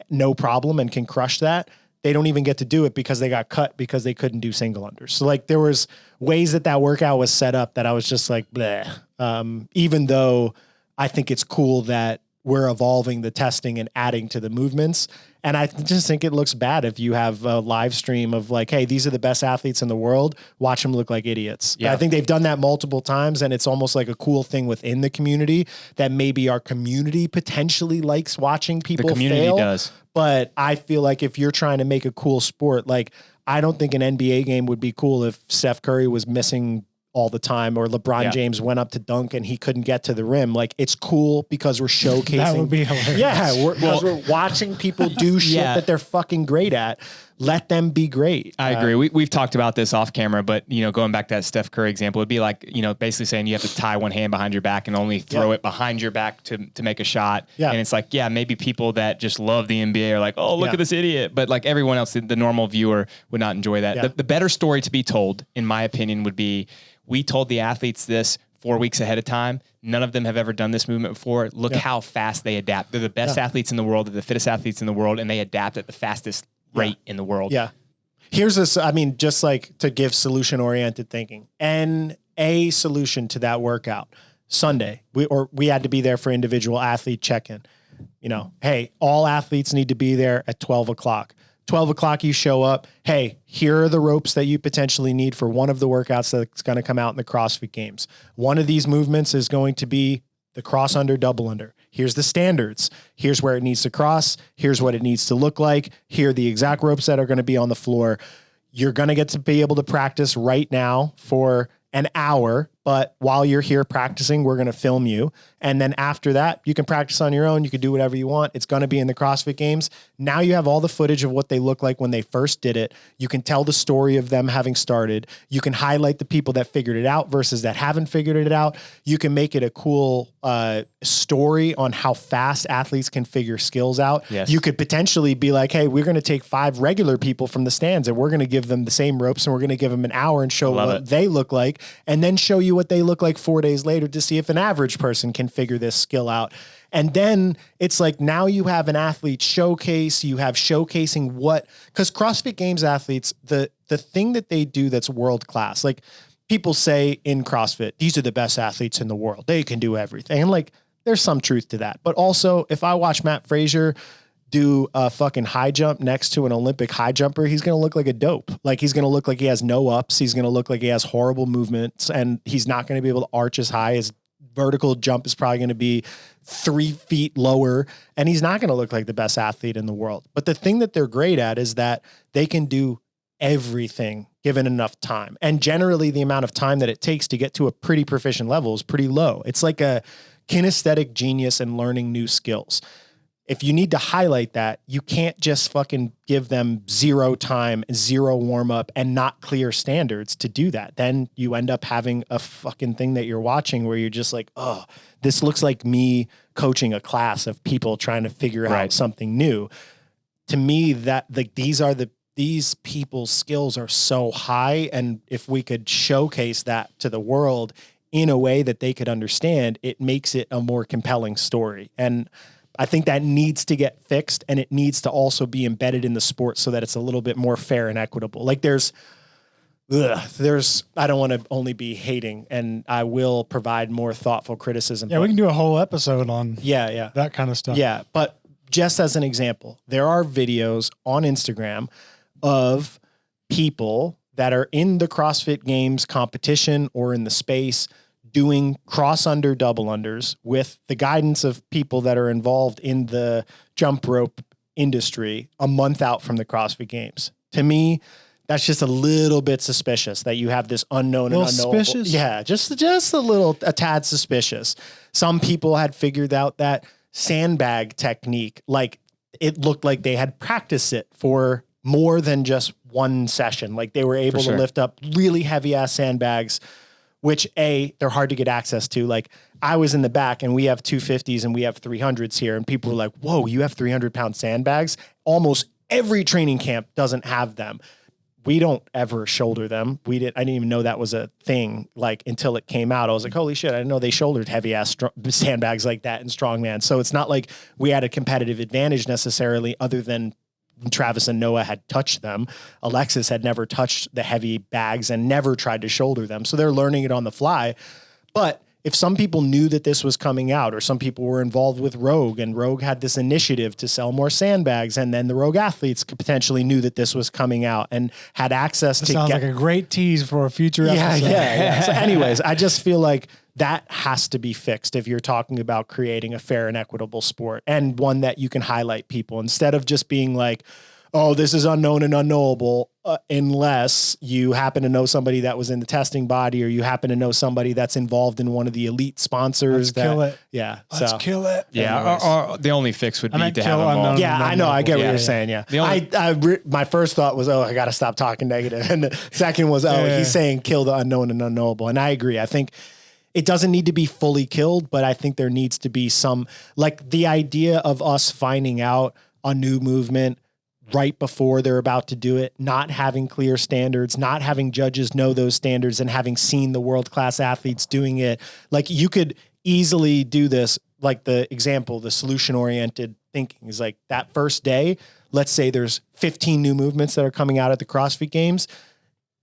no problem, and can crush that. They don't even get to do it because they got cut because they couldn't do single unders. So like there was ways that workout was set up that I was just like, bleh. Even though I think it's cool that we're evolving the testing and adding to the movements. And I just think it looks bad if you have a live stream of like, hey, these are the best athletes in the world. Watch them look like idiots. Yeah. I think they've done that multiple times, and it's almost like a cool thing within the community that maybe our community potentially likes watching people fail. The community does. But I feel like if you're trying to make a cool sport, like I don't think an NBA game would be cool if Steph Curry was missing all the time, or LeBron James went up to dunk and he couldn't get to the rim. Like it's cool because we're showcasing. That would be hilarious. Yeah, because we're watching people do shit that they're fucking great at. Let them be great. I agree. We've talked about this off camera, but going back to that Steph Curry example, it'd be like, basically saying you have to tie one hand behind your back and only throw it behind your back to make a shot. Yeah. And it's like, maybe people that just love the NBA are like, oh, look at this idiot. But like everyone else, the normal viewer would not enjoy that. Yeah. The better story to be told, in my opinion, would be, we told the athletes this 4 weeks ahead of time. None of them have ever done this movement before. Look how fast they adapt. They're the best athletes in the world. They're the fittest athletes in the world, and they adapt at the fastest rate in the world. Yeah. Here's this, just like to give solution-oriented thinking. And a solution to that workout, Sunday, we had to be there for individual athlete check-in. Hey, all athletes need to be there at 12 o'clock. 12 o'clock, you show up. Hey, here are the ropes that you potentially need for one of the workouts that's going to come out in the CrossFit Games. One of these movements is going to be the cross under, double under. Here's the standards. Here's where it needs to cross. Here's what it needs to look like. Here are the exact ropes that are going to be on the floor. You're going to get to be able to practice right now for an hour, but while you're here practicing, we're going to film you. And then after that, you can practice on your own. You can do whatever you want. It's going to be in the CrossFit Games. Now you have all the footage of what they look like when they first did it. You can tell the story of them having started. You can highlight the people that figured it out versus that haven't figured it out. You can make it a cool story on how fast athletes can figure skills out. Yes. You could potentially be like, hey, we're going to take 5 regular people from the stands and we're going to give them the same ropes and we're going to give them an hour and show what they look like, and then show you what they look like 4 days later to see if an average person can figure this skill out. And then it's like, now you have an athlete showcase, you have showcasing because CrossFit Games athletes, the thing that they do that's world-class, like people say in CrossFit, these are the best athletes in the world. They can do everything. And like, there's some truth to that. But also, if I watch Matt Frazier do a fucking high jump next to an Olympic high jumper, he's going to look like a dope. Like he's going to look like he has no ups. He's going to look like he has horrible movements, and he's not going to be able to arch as high. His vertical jump is probably going to be 3 feet lower, and he's not going to look like the best athlete in the world. But the thing that they're great at is that they can do everything given enough time. And generally the amount of time that it takes to get to a pretty proficient level is pretty low. It's like a kinesthetic genius in learning new skills. If you need to highlight that, you can't just fucking give them 0 time, 0 warm up, and not clear standards to do that. Then you end up having a fucking thing that you're watching where you're just like, oh, this looks like me coaching a class of people trying to figure out something new. To me, that like these people's skills are so high, and if we could showcase that to the world in a way that they could understand, it makes it a more compelling story. And I think that needs to get fixed, and it needs to also be embedded in the sport so that it's a little bit more fair and equitable. Like there's, I don't want to only be hating, and I will provide more thoughtful criticism. Yeah, we can do a whole episode on yeah that kind of stuff. Yeah, but just as an example, there are videos on Instagram of people that are in the CrossFit Games competition or in the space doing cross under, double unders with the guidance of people that are involved in the jump rope industry a month out from the CrossFit Games. To me, that's just a little bit suspicious that you have this unknown and unknowable. Suspicious? Yeah, just a tad suspicious. Some people had figured out that sandbag technique, like it looked like they had practiced it for more than just one session. Like they were able to lift up really heavy ass sandbags, which they're hard to get access to. Like I was in the back and we have 250s and we have 300s here. And people were like, whoa, you have 300-pound sandbags? Almost every training camp doesn't have them. We don't ever shoulder them. I didn't even know that was a thing. Like until it came out, I was like, holy shit, I didn't know they shouldered heavy ass sandbags like that in strongman. So it's not like we had a competitive advantage necessarily, other than Travis and Noah had touched them. Alexis had never touched the heavy bags and never tried to shoulder them. So they're learning it on the fly. But if some people knew that this was coming out, or some people were involved with Rogue, and Rogue had this initiative to sell more sandbags, and then the Rogue athletes potentially knew that this was coming out and had access to sounds like a great tease for a future episode. Yeah. So anyways, I just feel like that has to be fixed if you're talking about creating a fair and equitable sport, and one that you can highlight people instead of just being like, oh, this is unknown and unknowable, unless you happen to know somebody that was in the testing body, or you happen to know somebody that's involved in one of the elite sponsors. Let's kill it. Yeah. Let's kill it. Yeah. Or the only fix would be to have them all. Yeah, I know. I get what you're saying. Yeah. My first thought was, I got to stop talking negative. And the second was, he's saying kill the unknown and unknowable. And I agree. I think it doesn't need to be fully killed, but I think there needs to be some, like the idea of us finding out a new movement right before they're about to do it, not having clear standards, not having judges know those standards, and having seen the world-class athletes doing it. Like you could easily do this, like the example, the solution-oriented thinking is like that first day, let's say there's 15 new movements that are coming out at the CrossFit Games.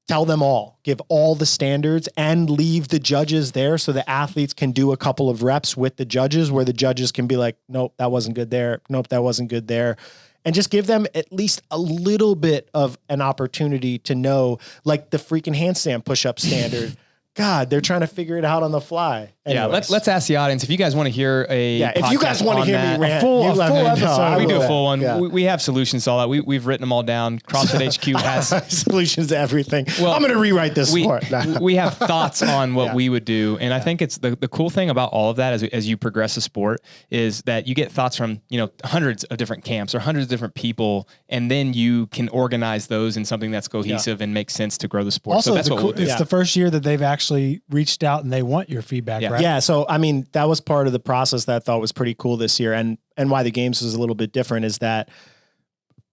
Tell them all, give all the standards, and leave the judges there so the athletes can do a couple of reps with the judges, where the judges can be like, nope, that wasn't good there. Nope, that wasn't good there. And just give them at least a little bit of an opportunity to know, like the freaking handstand push-up standard. God, they're trying to figure it out on the fly. Anyways. Yeah, let's ask the audience if you guys want to hear if you guys want to hear me rant, a full episode. We do a full one. Yeah. We have solutions to all that. We've written them all down. CrossFit HQ has solutions to everything. Well, I'm going to rewrite this sport. We have thoughts on what we would do, and I think it's the cool thing about all of that as you progress a sport is that you get thoughts from hundreds of different camps or hundreds of different people, and then you can organize those in something that's cohesive and makes sense to grow the sport. Also, so that's what we'll do. It's the first year that they've actually reached out and they want your feedback, right? Yeah. So, I mean, that was part of the process that I thought was pretty cool this year. And why the games was a little bit different is that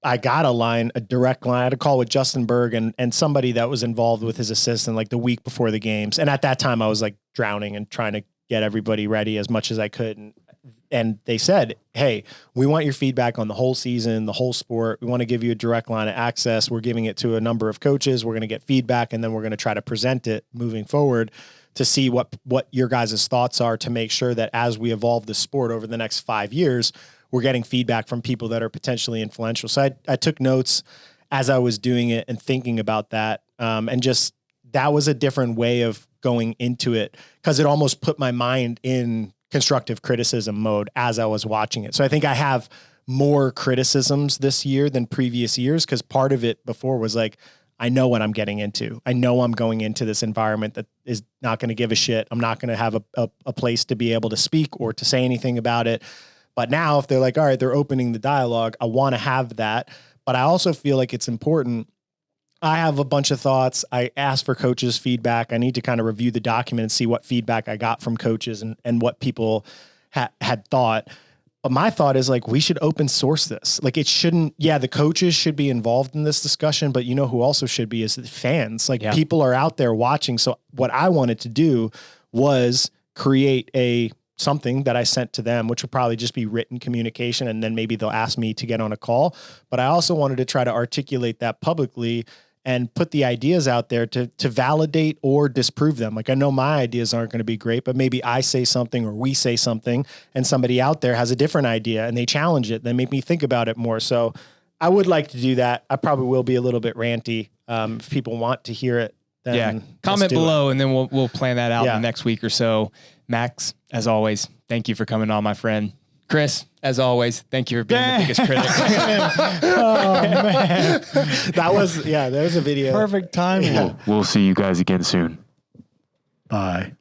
I got a direct line. I had a call with Justin Berg and somebody that was involved with his assistant like the week before the games. And at that time I was like drowning and trying to get everybody ready as much as I could. And they said, hey, we want your feedback on the whole season, the whole sport. We want to give you a direct line of access. We're giving it to a number of coaches. We're going to get feedback, and then we're going to try to present it moving forward to see what your guys' thoughts are, to make sure that as we evolve the sport over the next 5 years, we're getting feedback from people that are potentially influential. So I took notes as I was doing it and thinking about that. And just, that was a different way of going into it, because it almost put my mind in constructive criticism mode as I was watching it. So I think I have more criticisms this year than previous years, because part of it before was like, I know what I'm getting into. I know I'm going into this environment that is not going to give a shit. I'm not going to have a place to be able to speak or to say anything about it. But now if they're like, all right, they're opening the dialogue, I want to have that. But I also feel like it's important. I have a bunch of thoughts. I asked for coaches' feedback. I need to kind of review the document and see what feedback I got from coaches and what people had thought. But my thought is like, we should open source this. Like it shouldn't, the coaches should be involved in this discussion, but who also should be is the fans. Like people are out there watching. So what I wanted to do was create something that I sent to them, which would probably just be written communication. And then maybe they'll ask me to get on a call. But I also wanted to try to articulate that publicly and put the ideas out there to validate or disprove them. Like, I know my ideas aren't going to be great, but maybe I say something or we say something and somebody out there has a different idea and they challenge it. They make me think about it more. So I would like to do that. I probably will be a little bit ranty. If people want to hear it, then comment below and then we'll plan that out in the next week or so. Max, as always, thank you for coming on, my friend. Chris, as always, thank you for being the biggest critic. Oh, man. There's a video. Perfect timing. We'll see you guys again soon. Bye.